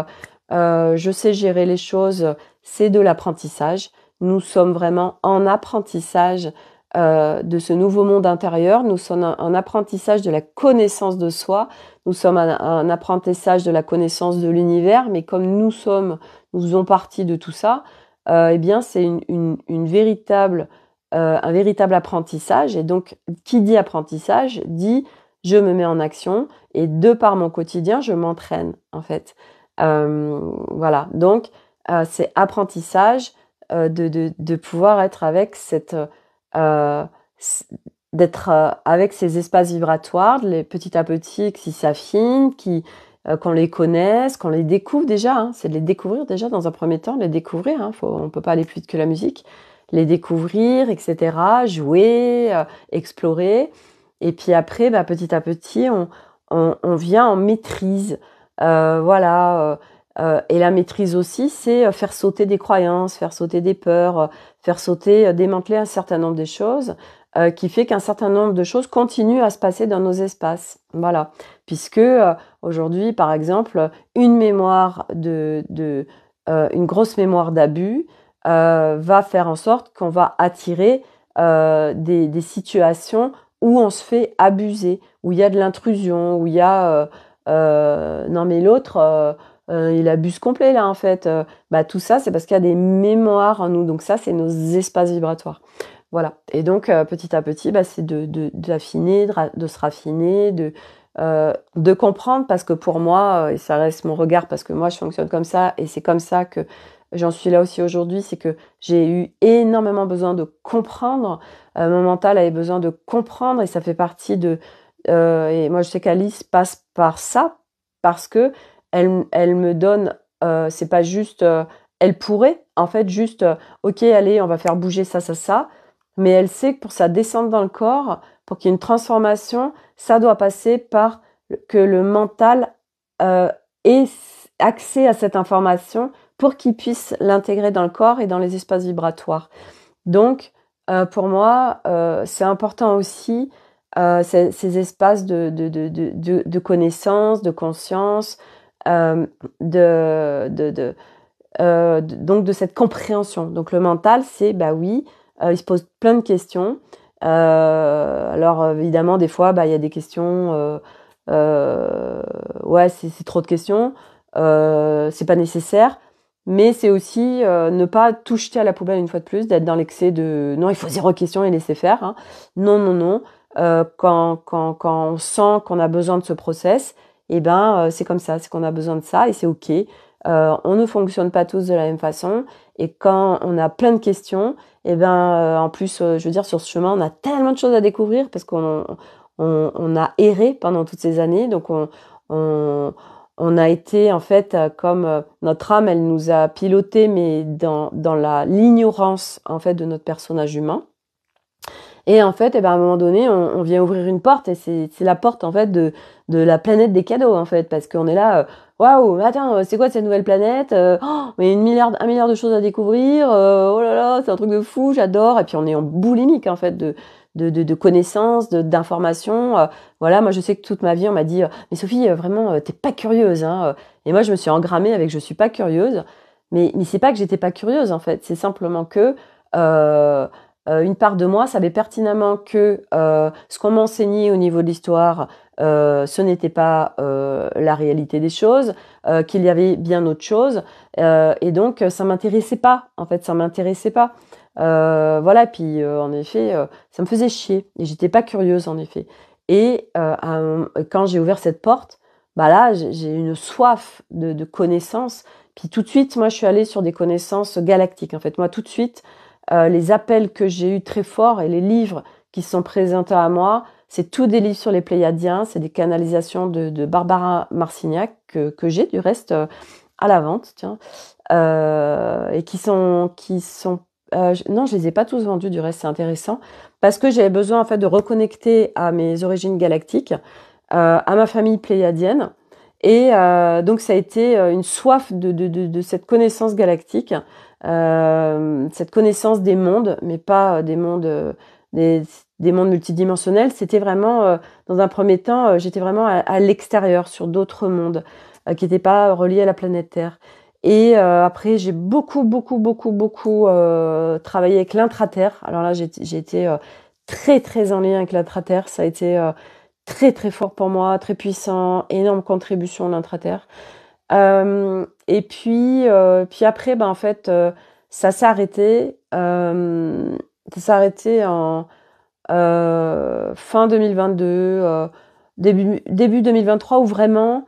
je sais gérer les choses. C'est de l'apprentissage. Nous sommes vraiment en apprentissage de ce nouveau monde intérieur. Nous sommes en apprentissage de la connaissance de soi. Nous sommes en apprentissage de la connaissance de l'univers. Mais comme nous faisons partie de tout ça, eh bien, c'est un véritable apprentissage. Et donc, qui dit apprentissage dit je me mets en action et de par mon quotidien, je m'entraîne en fait. Voilà. Donc, c'est apprentissage de pouvoir être avec euh, d'être avec ces espaces vibratoires, petit à petit, qui s'affinent, qu'on les connaisse, qu'on les découvre déjà. Hein, c'est de les découvrir déjà dans un premier temps, les découvrir. Hein, on peut pas aller plus vite que la musique. Les découvrir, etc. Jouer, explorer. Et puis après, petit à petit, on vient en maîtrise. Voilà. Et la maîtrise aussi, c'est faire sauter des croyances, faire sauter des peurs, faire sauter, démanteler un certain nombre de choses, qui fait qu'un certain nombre de choses continuent à se passer dans nos espaces. Voilà. Puisque aujourd'hui, par exemple, une grosse mémoire d'abus va faire en sorte qu'on va attirer des situations où on se fait abuser, où il y a de l'intrusion, où il y a non mais l'autre il abuse complet là en fait. Tout ça c'est parce qu'il y a des mémoires en nous, donc ça c'est nos espaces vibratoires. Voilà. Et donc petit à petit, c'est d'affiner, de se raffiner, de comprendre, parce que pour moi, et ça reste mon regard, parce que moi je fonctionne comme ça, et c'est comme ça que j'en suis là aussi aujourd'hui, c'est que j'ai eu énormément besoin de comprendre. Mon mental avait besoin de comprendre, et ça fait partie Et moi, je sais qu'Alice passe par ça parce que elle me donne, c'est pas juste, elle pourrait en fait juste, ok, allez, on va faire bouger ça, ça, ça, mais elle sait que pour ça descendre dans le corps, pour qu'il y ait une transformation, ça doit passer par que le mental ait accès à cette information pour qu'il puisse l'intégrer dans le corps et dans les espaces vibratoires. Donc, pour moi, c'est important aussi ces espaces de connaissance, de conscience, donc de cette compréhension. Donc le mental, c'est bah oui, il se pose plein de questions. Alors évidemment, des fois, bah il y a des questions. Ouais, c'est trop de questions. C'est pas nécessaire. Mais c'est aussi ne pas tout jeter à la poubelle une fois de plus, d'être dans l'excès de non, il faut zéro question et laisser faire. Hein. Non, non, non. Quand on sent qu'on a besoin de ce process, eh ben c'est comme ça, c'est qu'on a besoin de ça et c'est ok. On ne fonctionne pas tous de la même façon et quand on a plein de questions, eh ben en plus, je veux dire, sur ce chemin, on a tellement de choses à découvrir parce qu'on a erré pendant toutes ces années, donc on, on a été en fait comme notre âme, elle nous a piloté, mais dans l'ignorance en fait de notre personnage humain. Et en fait, eh ben, à un moment donné, on vient ouvrir une porte et c'est la porte en fait de la planète des cadeaux en fait, parce qu'on est là, waouh, attends, c'est quoi cette nouvelle planète mais un milliard de choses à découvrir, oh là là, c'est un truc de fou, j'adore. Et puis on est en boulimique en fait de connaissances, d'informations. Voilà, moi je sais que toute ma vie on m'a dit, mais Sophie, vraiment, t'es pas curieuse, hein. Et moi je me suis engrammée avec je suis pas curieuse, mais c'est pas que j'étais pas curieuse en fait, c'est simplement que euh, une part de moi savait pertinemment que ce qu'on m'enseignait au niveau de l'histoire, ce n'était pas la réalité des choses, qu'il y avait bien autre chose, et donc ça m'intéressait pas. En fait, ça m'intéressait pas. Voilà. Puis en effet, ça me faisait chier et j'étais pas curieuse en effet. Et quand j'ai ouvert cette porte, bah là, j'ai une soif de connaissances. Puis tout de suite, moi, je suis allée sur des connaissances galactiques. En fait, moi, tout de suite les appels que j'ai eus très forts et les livres qui sont présentés à moi, c'est tous des livres sur les Pléiadiens, c'est des canalisations de Barbara Marcignac que j'ai du reste à la vente, tiens, et non, je les ai pas tous vendus du reste, c'est intéressant parce que j'avais besoin en fait de reconnecter à mes origines galactiques, à ma famille pléiadienne. Et donc ça a été une soif de cette connaissance galactique, cette connaissance des mondes, mais pas des mondes des mondes multidimensionnels. C'était vraiment dans un premier temps, j'étais vraiment à l'extérieur, sur d'autres mondes qui n'étaient pas reliés à la planète Terre. Et après, j'ai beaucoup travaillé avec l'intraterre. Alors là, j'ai été très très en lien avec l'intraterre. Ça a été très très fort pour moi, très puissant, énorme contribution à l'intraterre. Puis après, ben en fait, ça s'est arrêté. Ça s'est arrêté en fin 2022, début 2023, où vraiment,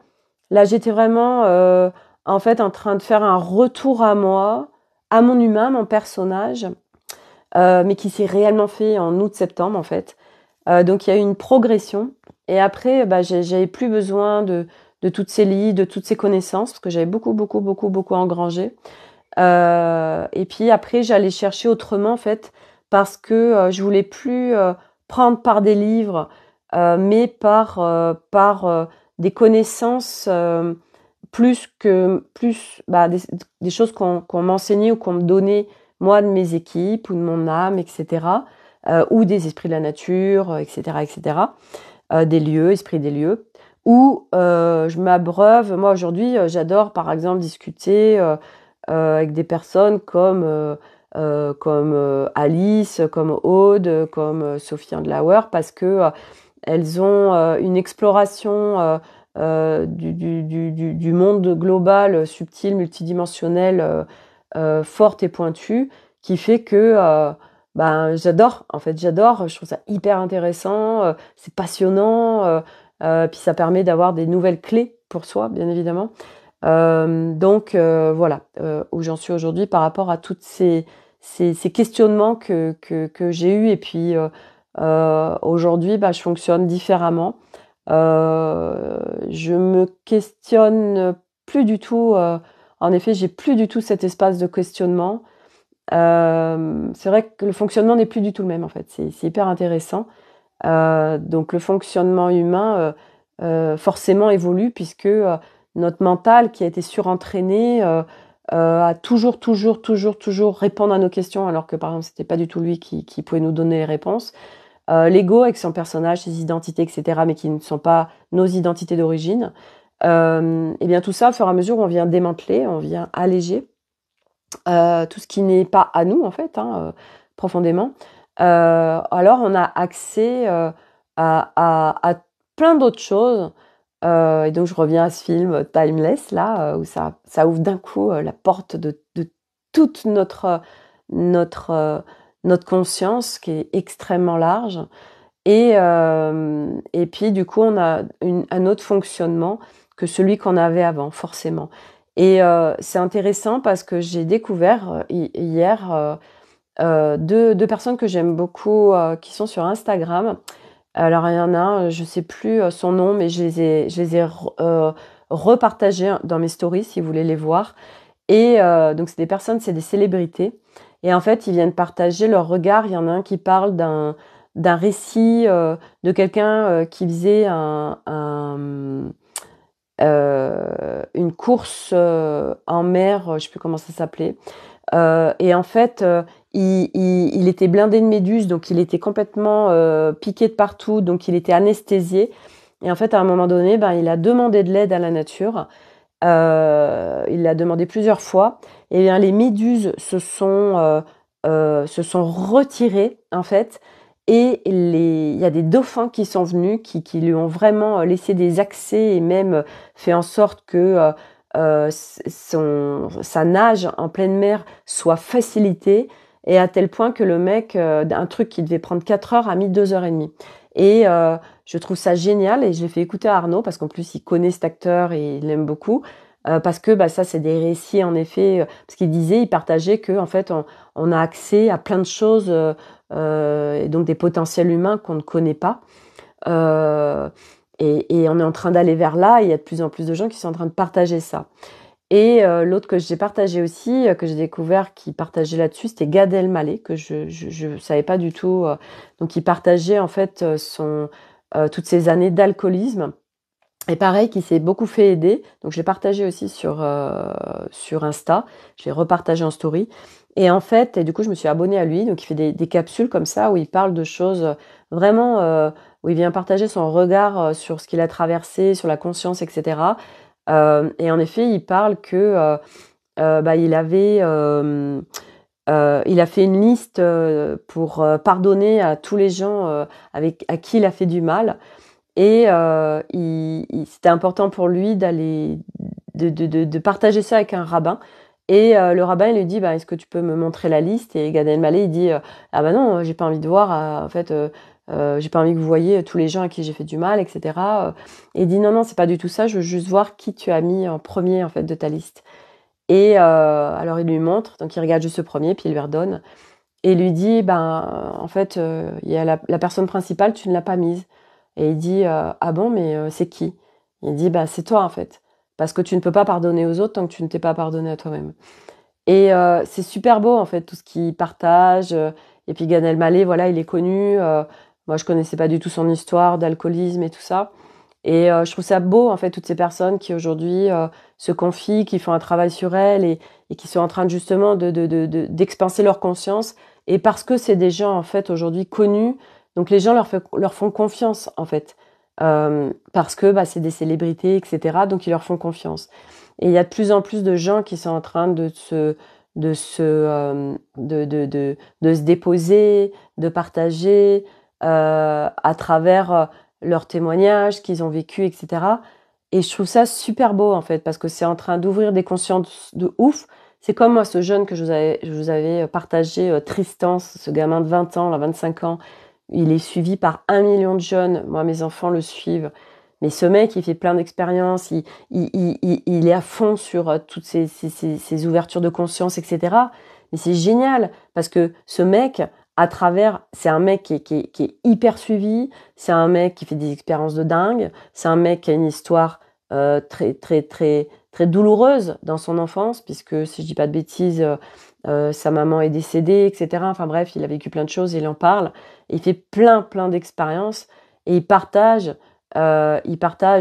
là, j'étais vraiment en fait en train de faire un retour à moi, à mon humain, mon personnage, mais qui s'est réellement fait en août-septembre en fait. Donc il y a eu une progression. Et après, bah, j'avais plus besoin de toutes ces livres, de toutes ces connaissances, parce que j'avais beaucoup engrangé. Et puis après, j'allais chercher autrement, en fait, parce que je voulais plus prendre par des livres, mais par des connaissances des choses qu'on m'enseignait ou qu'on me donnait, moi, de mes équipes ou de mon âme, etc. Ou des esprits de la nature, etc., etc. Des lieux, esprits des lieux, où je m'abreuve. Moi, aujourd'hui, j'adore, par exemple, discuter avec des personnes comme Alice, comme Aude, comme Sophie Andlauer, parce que elles ont une exploration du monde global, subtil, multidimensionnel, forte et pointue, qui fait que ben, j'adore, en fait, j'adore, je trouve ça hyper intéressant, c'est passionnant, puis ça permet d'avoir des nouvelles clés pour soi, bien évidemment. Donc voilà où j'en suis aujourd'hui par rapport à toutes ces questionnements que j'ai eus et puis Aujourd'hui, je fonctionne différemment. Je me questionne plus du tout. En effet, j'ai plus du tout cet espace de questionnement. C'est vrai que le fonctionnement n'est plus du tout le même en fait. C'est hyper intéressant. Donc le fonctionnement humain forcément évolue puisque notre mental qui a été surentraîné à toujours répondre à nos questions alors que par exemple c'était pas du tout lui qui pouvait nous donner les réponses. L'ego avec son personnage, ses identités, etc., mais qui ne sont pas nos identités d'origine. Et bien tout ça, au fur et à mesure, on vient démanteler, on vient alléger tout ce qui n'est pas à nous en fait, profondément. Alors on a accès à plein d'autres choses. Et donc je reviens à ce film Timeless là, où ça ouvre d'un coup la porte de toute notre conscience qui est extrêmement large. Et puis du coup on a un autre fonctionnement que celui qu'on avait avant, forcément. Et c'est intéressant parce que j'ai découvert hier deux personnes que j'aime beaucoup qui sont sur Instagram. Alors il y en a un, je sais plus son nom, mais je les ai repartagés dans mes stories si vous voulez les voir. Et donc c'est des personnes, c'est des célébrités. Et en fait, ils viennent partager leur regard. Il y en a un qui parle d'un récit de quelqu'un qui faisait une course en mer, je sais plus comment ça s'appelait. Et en fait, il était blindé de méduses, donc il était complètement piqué de partout, donc il était anesthésié. Et en fait, à un moment donné, il a demandé de l'aide à la nature. Il l'a demandé plusieurs fois. Et bien, les méduses se sont retirées, en fait. Et il y a des dauphins qui sont venus, qui lui ont vraiment laissé des accès et même fait en sorte que sa nage en pleine mer soit facilitée. Et à tel point que le mec, un truc qui devait prendre 4 heures, a mis 2 heures et demie. Et je trouve ça génial et je l'ai fait écouter à Arnaud parce qu'en plus il connaît cet acteur et il l'aime beaucoup. Parce que ça c'est des récits en effet, parce qu'il disait, il partageait que en fait on a accès à plein de choses et donc des potentiels humains qu'on ne connaît pas. Euh, et on est en train d'aller vers là, et il y a de plus en plus de gens qui sont en train de partager ça. Et l'autre que j'ai partagé aussi, que j'ai découvert qui partageait là-dessus, c'était Gad Elmaleh, que je savais pas du tout. Donc il partageait en fait toutes ces années d'alcoolisme. Et pareil, qui s'est beaucoup fait aider. Donc, je l'ai partagé aussi sur Insta. Je l'ai repartagé en story. Et en fait, et du coup, je me suis abonnée à lui. Donc, il fait des capsules comme ça où il parle de choses vraiment, où il vient partager son regard sur ce qu'il a traversé, sur la conscience, etc. Et en effet, il parle que il a fait une liste pour pardonner à tous les gens à qui il a fait du mal. Et c'était important pour lui de partager ça avec un rabbin. Et le rabbin, il lui dit, est-ce que tu peux me montrer la liste? Et Gad Elmaleh, il dit, ah non, j'ai pas envie de voir, en fait, j'ai pas envie que vous voyez tous les gens à qui j'ai fait du mal, etc. Et il dit, non, c'est pas du tout ça, je veux juste voir qui tu as mis en premier, en fait, de ta liste. Et alors, il lui montre, donc il regarde juste ce premier, puis il lui redonne. Et il lui dit, en fait, il y a la personne principale, tu ne l'as pas mise. Et il dit, ah bon, mais c'est qui? Il dit, c'est toi en fait. Parce que tu ne peux pas pardonner aux autres tant que tu ne t'es pas pardonné à toi-même. Et c'est super beau en fait, tout ce qu'il partage. Et puis Gad Elmaleh, voilà, il est connu. Moi, je connaissais pas du tout son histoire d'alcoolisme et tout ça. Et je trouve ça beau en fait, toutes ces personnes qui aujourd'hui se confient, qui font un travail sur elles et qui sont en train justement d'expanser leur conscience. Et parce que c'est des gens en fait aujourd'hui connus, donc les gens leur font confiance en fait. Parce que c'est des célébrités, etc. Donc ils leur font confiance. Et il y a de plus en plus de gens qui sont en train de se déposer, de partager à travers leurs témoignages qu'ils ont vécu, etc. Et je trouve ça super beau en fait parce que c'est en train d'ouvrir des consciences de ouf. C'est comme moi, ce jeune que je vous avais partagé, Tristan, ce gamin de 20 ans, là, 25 ans. Il est suivi par 1 million de jeunes. Moi, mes enfants le suivent. Mais ce mec, il fait plein d'expériences. Il est à fond sur toutes ces ouvertures de conscience, etc. Mais c'est génial parce que ce mec à travers, c'est un mec qui est hyper suivi, c'est un mec qui fait des expériences de dingue, c'est un mec qui a une histoire très, très, très, très douloureuse dans son enfance, puisque si je dis pas de bêtises, sa maman est décédée, etc. Enfin bref, il a vécu plein de choses, il en parle, il fait plein, plein d'expériences, et il partage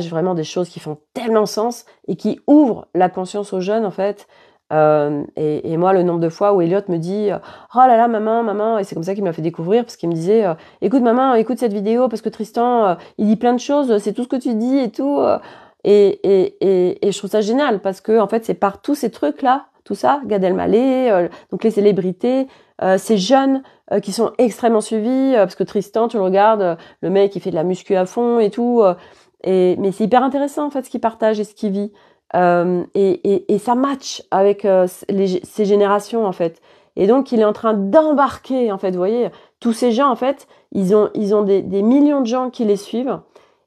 vraiment des choses qui font tellement sens et qui ouvrent la conscience aux jeunes, en fait. Et moi, le nombre de fois où Elliot me dit oh là là, maman, maman, et c'est comme ça qu'il m'a fait découvrir, parce qu'il me disait écoute, maman, écoute cette vidéo, parce que Tristan, il dit plein de choses, c'est tout ce que tu dis et tout. Et je trouve ça génial, parce que, en fait, c'est par tous ces trucs-là, tout ça, Gad Elmaleh, donc les célébrités, ces jeunes qui sont extrêmement suivis, parce que Tristan, tu le regardes, le mec, il fait de la muscu à fond et tout. Mais c'est hyper intéressant, en fait, ce qu'il partage et ce qu'il vit. Et ça match avec ces générations, en fait. Et donc, il est en train d'embarquer, en fait, vous voyez, tous ces gens, en fait, ils ont des millions de gens qui les suivent.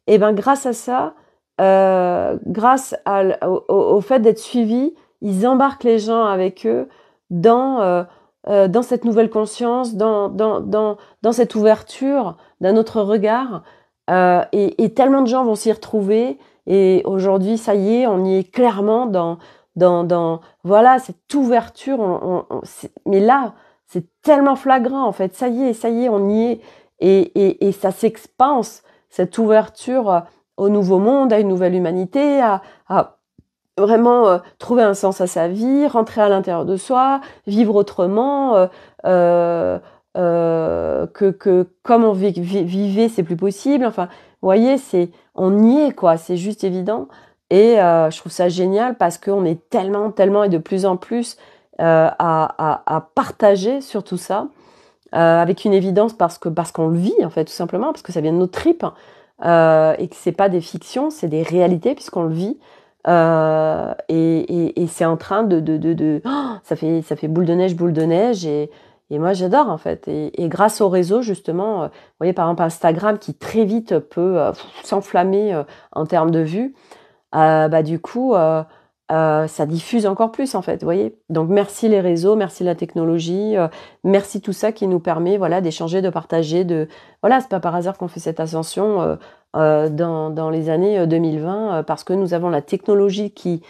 Et ben, grâce à ça, grâce au fait d'être suivis, ils embarquent les gens avec eux dans cette nouvelle conscience, dans cette ouverture d'un autre regard. Et tellement de gens vont s'y retrouver. Et aujourd'hui, ça y est, on y est clairement voilà, cette ouverture. Mais là, c'est tellement flagrant, en fait. Ça y est, on y est. Et ça s'expanse, cette ouverture au nouveau monde, à une nouvelle humanité, à vraiment trouver un sens à sa vie, rentrer à l'intérieur de soi, vivre autrement, que comme on vivait, c'est plus possible. Enfin, vous voyez, on y est, quoi, c'est juste évident. Et je trouve ça génial, parce qu'on est tellement, tellement et de plus en plus à partager sur tout ça, avec une évidence, parce qu'on le vit, en fait, tout simplement, parce que ça vient de nos tripes, et que c'est pas des fictions, c'est des réalités, puisqu'on le vit. Et c'est en train oh, ça fait boule de neige, et moi j'adore, en fait. Et grâce au réseau, justement, vous voyez, par exemple Instagram, qui très vite peut s'enflammer en termes de vues, bah du coup ça diffuse encore plus, en fait, vous voyez. Donc merci les réseaux, merci la technologie, merci tout ça qui nous permet, voilà, d'échanger, de partager, voilà, c'est pas par hasard qu'on fait cette ascension dans les années 2020, parce que nous avons la technologie qui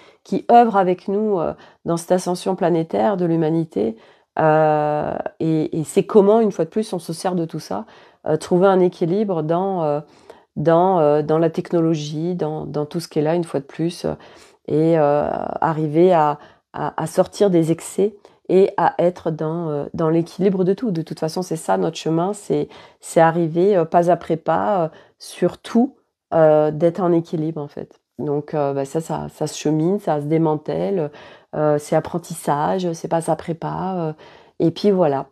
œuvre avec nous dans cette ascension planétaire de l'humanité. Et c'est comment, une fois de plus, on se sert de tout ça, trouver un équilibre dans la technologie, dans tout ce qui est là, une fois de plus, et arriver à sortir des excès et à être dans l'équilibre de tout. De toute façon, c'est ça notre chemin, c'est arriver pas après pas, surtout d'être en équilibre, en fait. Donc bah, ça se chemine, ça se démantèle, c'est apprentissage, c'est pas après pas, et puis voilà.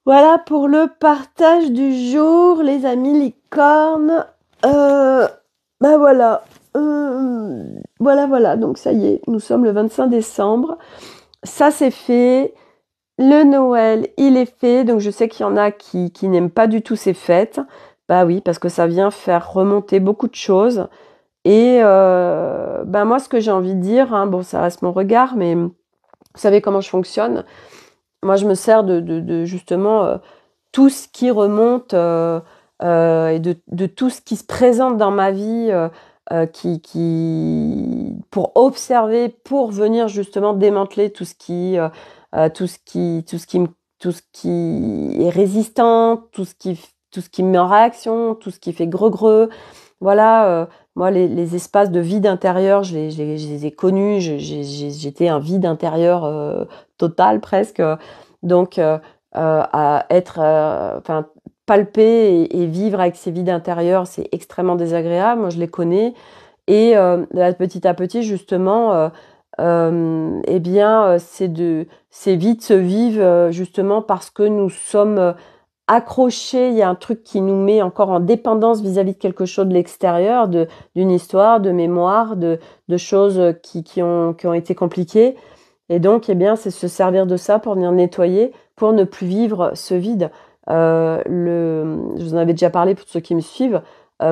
Voilà pour le partage du jour, les amis licornes. Bah voilà. Voilà. Donc ça y est, nous sommes le 25 décembre. Ça c'est fait. Le Noël, il est fait. Donc je sais qu'il y en a qui n'aiment pas du tout ces fêtes. Bah oui, parce que ça vient faire remonter beaucoup de choses. Et bah moi, ce que j'ai envie de dire, hein, bon, ça reste mon regard, mais vous savez comment je fonctionne. Moi, je me sers de justement tout ce qui remonte, et de tout ce qui se présente dans ma vie, pour observer, pour venir justement démanteler tout ce qui est résistant, tout ce qui me met en réaction, tout ce qui fait greu. Voilà, moi, les espaces de vide intérieur, je les ai connus. J'étais un vide intérieur total, presque. Donc, à être, enfin, palper et vivre avec ces vides intérieurs, c'est extrêmement désagréable. Moi, je les connais. Et petit à petit, justement, eh bien, ces vides se vivent justement parce que nous sommes accrochés. Il y a un truc qui nous met encore en dépendance vis-à-vis de quelque chose de l'extérieur, d'une histoire, de mémoire, de choses qui ont été compliquées. Et donc, eh bien, c'est se servir de ça pour venir nettoyer, pour ne plus vivre ce vide. Je vous en avais déjà parlé pour ceux qui me suivent,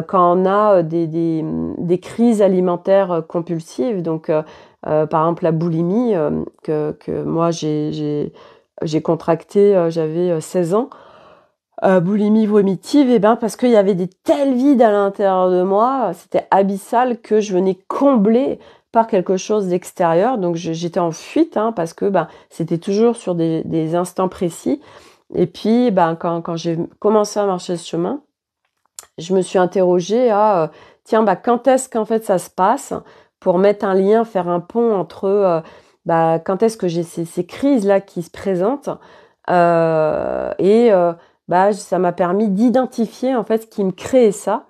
quand on a des crises alimentaires compulsives, donc par exemple la boulimie, que moi j'ai contracté, j'avais 16 ans. boulimie vomitive, et ben parce qu'il y avait des tels vides à l'intérieur de moi, c'était abyssal, que je venais combler par quelque chose d'extérieur. Donc j'étais en fuite, hein, parce que ben c'était toujours sur des instants précis. Et puis ben quand j'ai commencé à marcher ce chemin, je me suis interrogée à tiens, bah quand est-ce qu'en fait ça se passe, pour mettre un lien, faire un pont entre bah quand est-ce que j'ai ces crises là qui se présentent, et bah ça m'a permis d'identifier en fait ce qui me créait ça.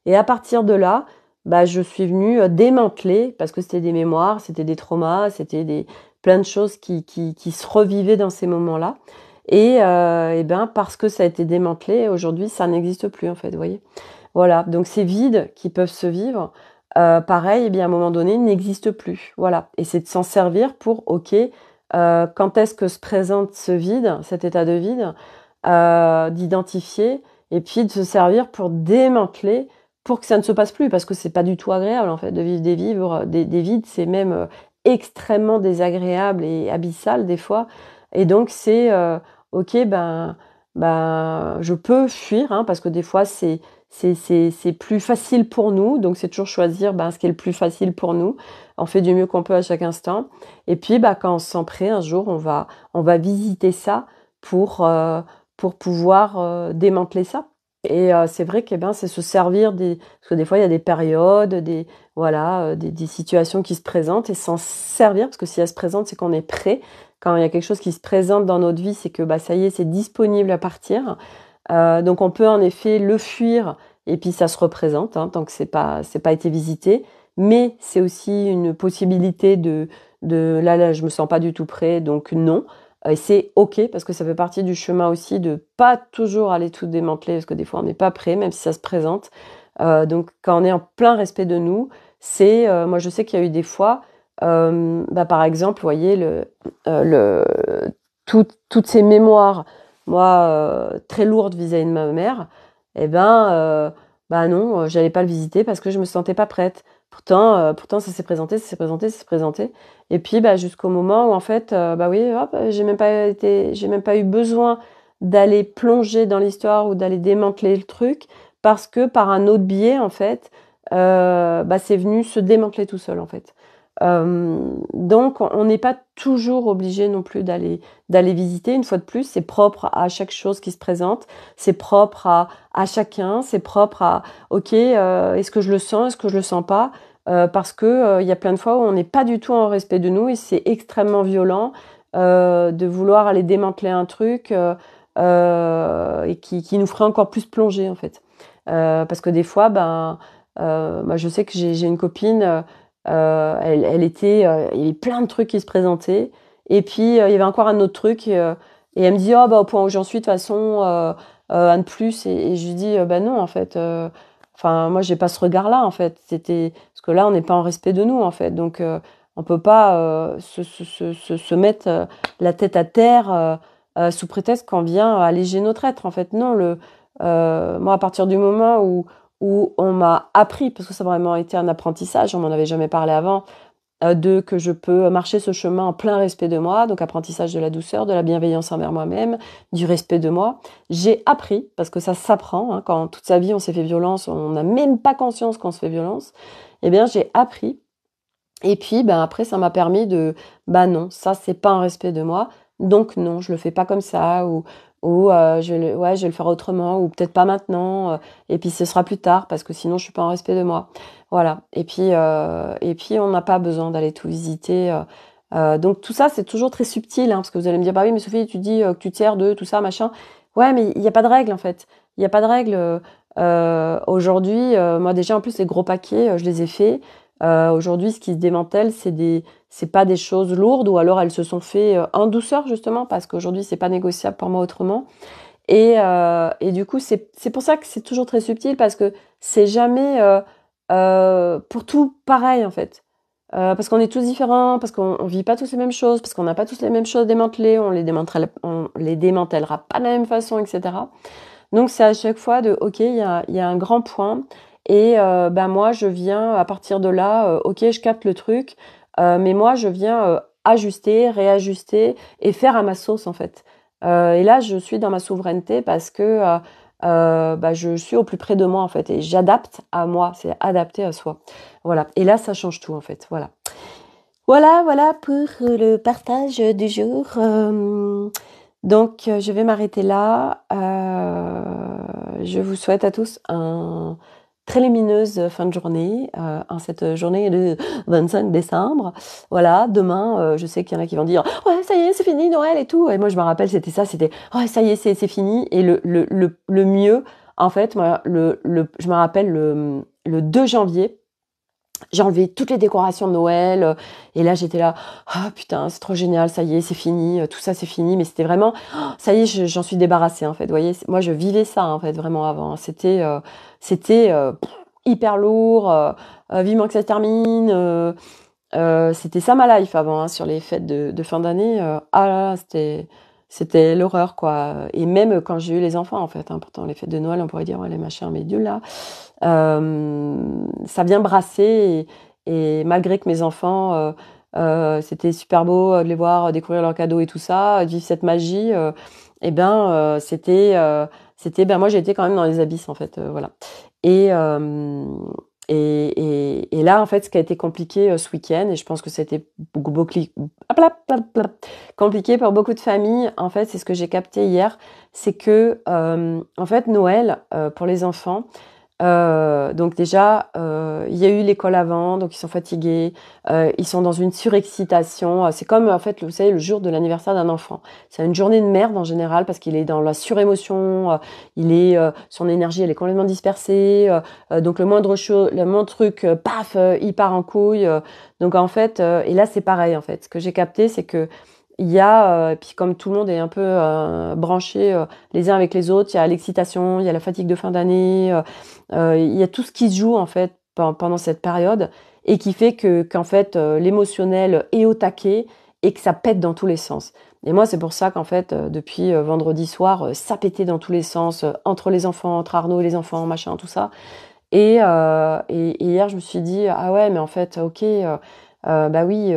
Et à partir de là, bah je suis venue démanteler, parce que c'était des mémoires, c'était des traumas, c'était des plein de choses qui se revivaient dans ces moments-là. Et ben parce que ça a été démantelé, aujourd'hui ça n'existe plus en fait, vous voyez. Voilà, donc ces vides qui peuvent se vivre, pareil, eh bien à un moment donné, n'existent plus. Voilà, et c'est de s'en servir pour, ok, quand est-ce que se présente ce vide, cet état de vide, d'identifier, et puis de se servir pour démanteler, pour que ça ne se passe plus, parce que c'est pas du tout agréable en fait de vivre des vides, c'est même extrêmement désagréable et abyssal des fois. Et donc c'est ok, ben je peux fuir, hein, parce que des fois c'est plus facile pour nous, donc c'est toujours choisir ce qui est le plus facile pour nous. On fait du mieux qu'on peut à chaque instant. Et puis quand on se sent prêt, un jour on va visiter ça pour pouvoir démanteler ça. Et c'est vrai que c'est se servir parce que des fois il y a des périodes, des situations qui se présentent, et s'en servir, parce que si elles se présentent, c'est qu'on est prêt. Quand il y a quelque chose qui se présente dans notre vie, c'est que ça y est, c'est disponible à partir. Donc on peut en effet le fuir, et puis ça se représente, hein, tant que c'est pas été visité. Mais c'est aussi une possibilité de là je me sens pas du tout prêt, donc non. Et c'est ok, parce que ça fait partie du chemin aussi, de pas toujours aller tout démanteler, parce que des fois on n'est pas prêt, même si ça se présente. Donc quand on est en plein respect de nous, c'est moi je sais qu'il y a eu des fois, par exemple, vous voyez le toutes ces mémoires, moi très lourdes vis-à-vis de ma mère, et non, j'allais pas le visiter parce que je me sentais pas prête. Pourtant ça s'est présenté, ça s'est présenté, ça s'est présenté. Et puis jusqu'au moment où en fait, oui, hop, j'ai même pas eu besoin d'aller plonger dans l'histoire ou d'aller démanteler le truc, parce que par un autre biais en fait, c'est venu se démanteler tout seul en fait. Donc on n'est pas toujours obligé non plus d'aller visiter. Une fois de plus, c'est propre à chaque chose qui se présente, c'est propre à chacun, c'est propre à ok, est-ce que je le sens, est-ce que je le sens pas, parce que il y a plein de fois où on n'est pas du tout en respect de nous, et c'est extrêmement violent de vouloir aller démanteler un truc et qui nous ferait encore plus plonger en fait. Parce que des fois, moi je sais que j'ai une copine, il y avait plein de trucs qui se présentaient, et puis il y avait encore un autre truc, et elle me dit au point où j'en suis de toute façon, un de plus, et je lui dis non en fait, enfin moi j'ai pas ce regard là en fait, c'était parce que là on n'est pas en respect de nous en fait, donc on peut pas se mettre la tête à terre sous prétexte qu'on vient alléger notre être en fait. Non, moi à partir du moment où on m'a appris, parce que ça a vraiment été un apprentissage, on m'en avait jamais parlé avant, que je peux marcher ce chemin en plein respect de moi, donc apprentissage de la douceur, de la bienveillance envers moi-même, du respect de moi. J'ai appris, parce que ça s'apprend, hein, quand toute sa vie on s'est fait violence, on n'a même pas conscience qu'on se fait violence, eh bien j'ai appris, et puis après ça m'a permis de, non, ça c'est pas un respect de moi, donc non, je le fais pas comme ça, ou je vais le faire autrement, ou peut-être pas maintenant, et puis ce sera plus tard, parce que sinon je suis pas en respect de moi. Voilà. Et puis on n'a pas besoin d'aller tout visiter. Donc tout ça c'est toujours très subtil, hein, parce que vous allez me dire oui mais Sophie, tu dis que tu te sers de tout ça machin. Ouais, mais il n'y a pas de règle en fait. Il n'y a pas de règle. Aujourd'hui, moi déjà en plus les gros paquets, je les ai faits. Aujourd'hui, ce qui se démantèle, c'est pas des choses lourdes, ou alors elles se sont fait en douceur justement, parce qu'aujourd'hui c'est pas négociable pour moi autrement. Et du coup c'est pour ça que c'est toujours très subtil, parce que c'est jamais pour tout pareil en fait. Parce qu'on est tous différents, parce qu'on vit pas tous les mêmes choses, parce qu'on n'a pas tous les mêmes choses démantelées, on les démantèlera pas de la même façon, etc. Donc c'est à chaque fois de ok, il y a un grand point, et moi je viens à partir de là, ok, je capte le truc, mais moi je viens ajuster, réajuster et faire à ma sauce en fait. Et là, je suis dans ma souveraineté parce que bah, je suis au plus près de moi, en fait, et j'adapte à moi, c'est adapté à soi. Voilà. Et là, ça change tout, en fait. Voilà. Voilà pour le partage du jour. Donc, je vais m'arrêter là. Je vous souhaite à tous un très lumineuse fin de journée, en cette journée de 25 décembre. Voilà, demain, je sais qu'il y en a qui vont dire « Ouais, ça y est, c'est fini, Noël et tout ». Et moi, je me rappelle, c'était ça, c'était « Ouais, ça y est, c'est fini ». Et le mieux, en fait, moi, je me rappelle le 2 janvier, j'ai enlevé toutes les décorations de Noël, et là j'étais là, ah putain, c'est trop génial, ça y est, c'est fini, tout ça c'est fini, mais c'était vraiment, ça y est, j'en suis débarrassée en fait. Vous voyez, moi je vivais ça en fait vraiment avant. C'était hyper lourd, vivement que ça se termine. C'était ça ma life avant, hein, sur les fêtes de fin d'année. Ah là, là, c'était l'horreur quoi. Et même quand j'ai eu les enfants en fait, hein, pourtant les fêtes de Noël, on pourrait dire ouais les machins, mais Dieu là. Ça vient brasser et malgré que mes enfants, c'était super beau de les voir découvrir leurs cadeaux et tout ça, vivre cette magie, et ben c'était ben moi j'étais quand même dans les abysses en fait, voilà. Et, euh, et là en fait ce qui a été compliqué ce week-end, et je pense que c'était compliqué pour beaucoup de familles, en fait c'est ce que j'ai capté hier, c'est que en fait Noël pour les enfants, donc déjà, il y a eu l'école avant, donc ils sont fatigués, ils sont dans une surexcitation. C'est comme, en fait, vous savez, le jour de l'anniversaire d'un enfant. C'est une journée de merde en général parce qu'il est dans la surémotion, son énergie, elle est complètement dispersée. Donc le moindre truc, paf, il part en couille. Donc en fait, et là c'est pareil en fait. Ce que j'ai capté, c'est que il y a, puis comme tout le monde est un peu branché les uns avec les autres, il y a l'excitation, il y a la fatigue de fin d'année. Il y a tout ce qui se joue en fait pendant cette période et qui fait qu'en fait l'émotionnel est au taquet et que ça pète dans tous les sens. Et moi, c'est pour ça qu'en fait, depuis vendredi soir, ça pétait dans tous les sens, entre les enfants, entre Arnaud et les enfants, machin, tout ça. Et hier, je me suis dit, ah ouais, mais en fait, ok, bah oui,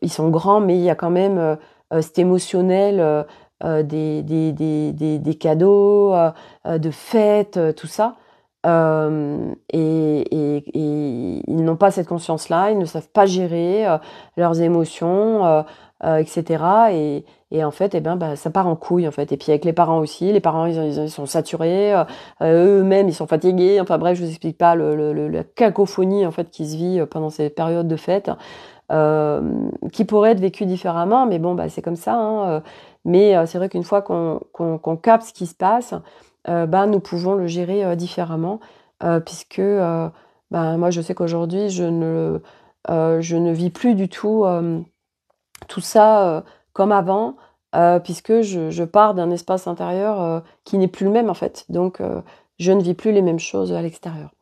ils sont grands, mais il y a quand même cet émotionnel des cadeaux, de fêtes, tout ça. Et ils n'ont pas cette conscience-là, ils ne savent pas gérer leurs émotions, etc. Et en fait, eh ben, bah, ça part en couille, en fait. Et puis avec les parents aussi, les parents, ils sont saturés, eux-mêmes, ils sont fatigués. Enfin bref, je vous explique pas la cacophonie, en fait, qui se vit pendant ces périodes de fête, qui pourrait être vécue différemment, mais bon, bah, c'est comme ça, hein. Mais c'est vrai qu'une fois qu'on capte ce qui se passe, bah, nous pouvons le gérer différemment, puisque bah, moi, je sais qu'aujourd'hui, je ne vis plus du tout tout ça comme avant, puisque je pars d'un espace intérieur qui n'est plus le même, en fait. Donc, je ne vis plus les mêmes choses à l'extérieur.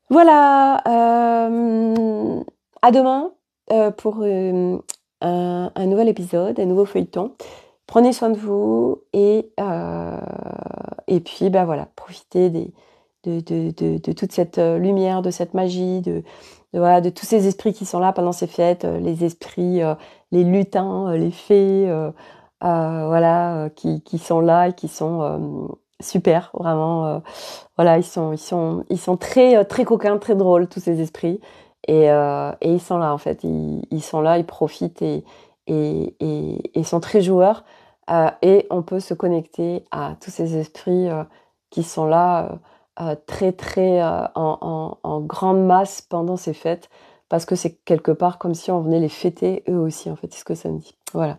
Voilà, à demain pour un nouvel épisode, un nouveau feuilleton. Prenez soin de vous et puis bah voilà, profitez de toute cette lumière, de cette magie, voilà, de tous ces esprits qui sont là pendant ces fêtes, les esprits, les lutins, les fées, voilà, qui sont là et qui sont super, vraiment. Voilà, ils sont très, très coquins, très drôles, tous ces esprits. Et ils sont là, en fait. Ils sont là, ils profitent et sont très joueurs. Et on peut se connecter à tous ces esprits qui sont là très, très en grande masse pendant ces fêtes. Parce que c'est quelque part comme si on venait les fêter eux aussi, en fait. C'est ce que ça me dit. Voilà.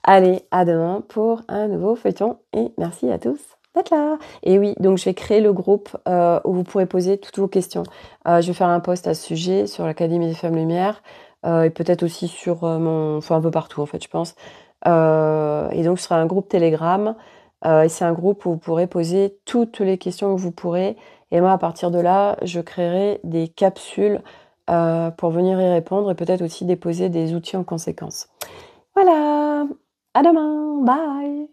Allez, à demain pour un nouveau feuilleton. Et merci à tous d'être là. Et oui, donc je vais créer le groupe où vous pourrez poser toutes vos questions. Je vais faire un post à ce sujet sur l'Académie des Femmes Lumière et peut-être aussi sur enfin un peu partout en fait, je pense. Et donc ce sera un groupe Telegram. Et c'est un groupe où vous pourrez poser toutes les questions que vous pourrez. Et moi, à partir de là, je créerai des capsules pour venir y répondre et peut-être aussi déposer des outils en conséquence. Voilà, à demain, bye!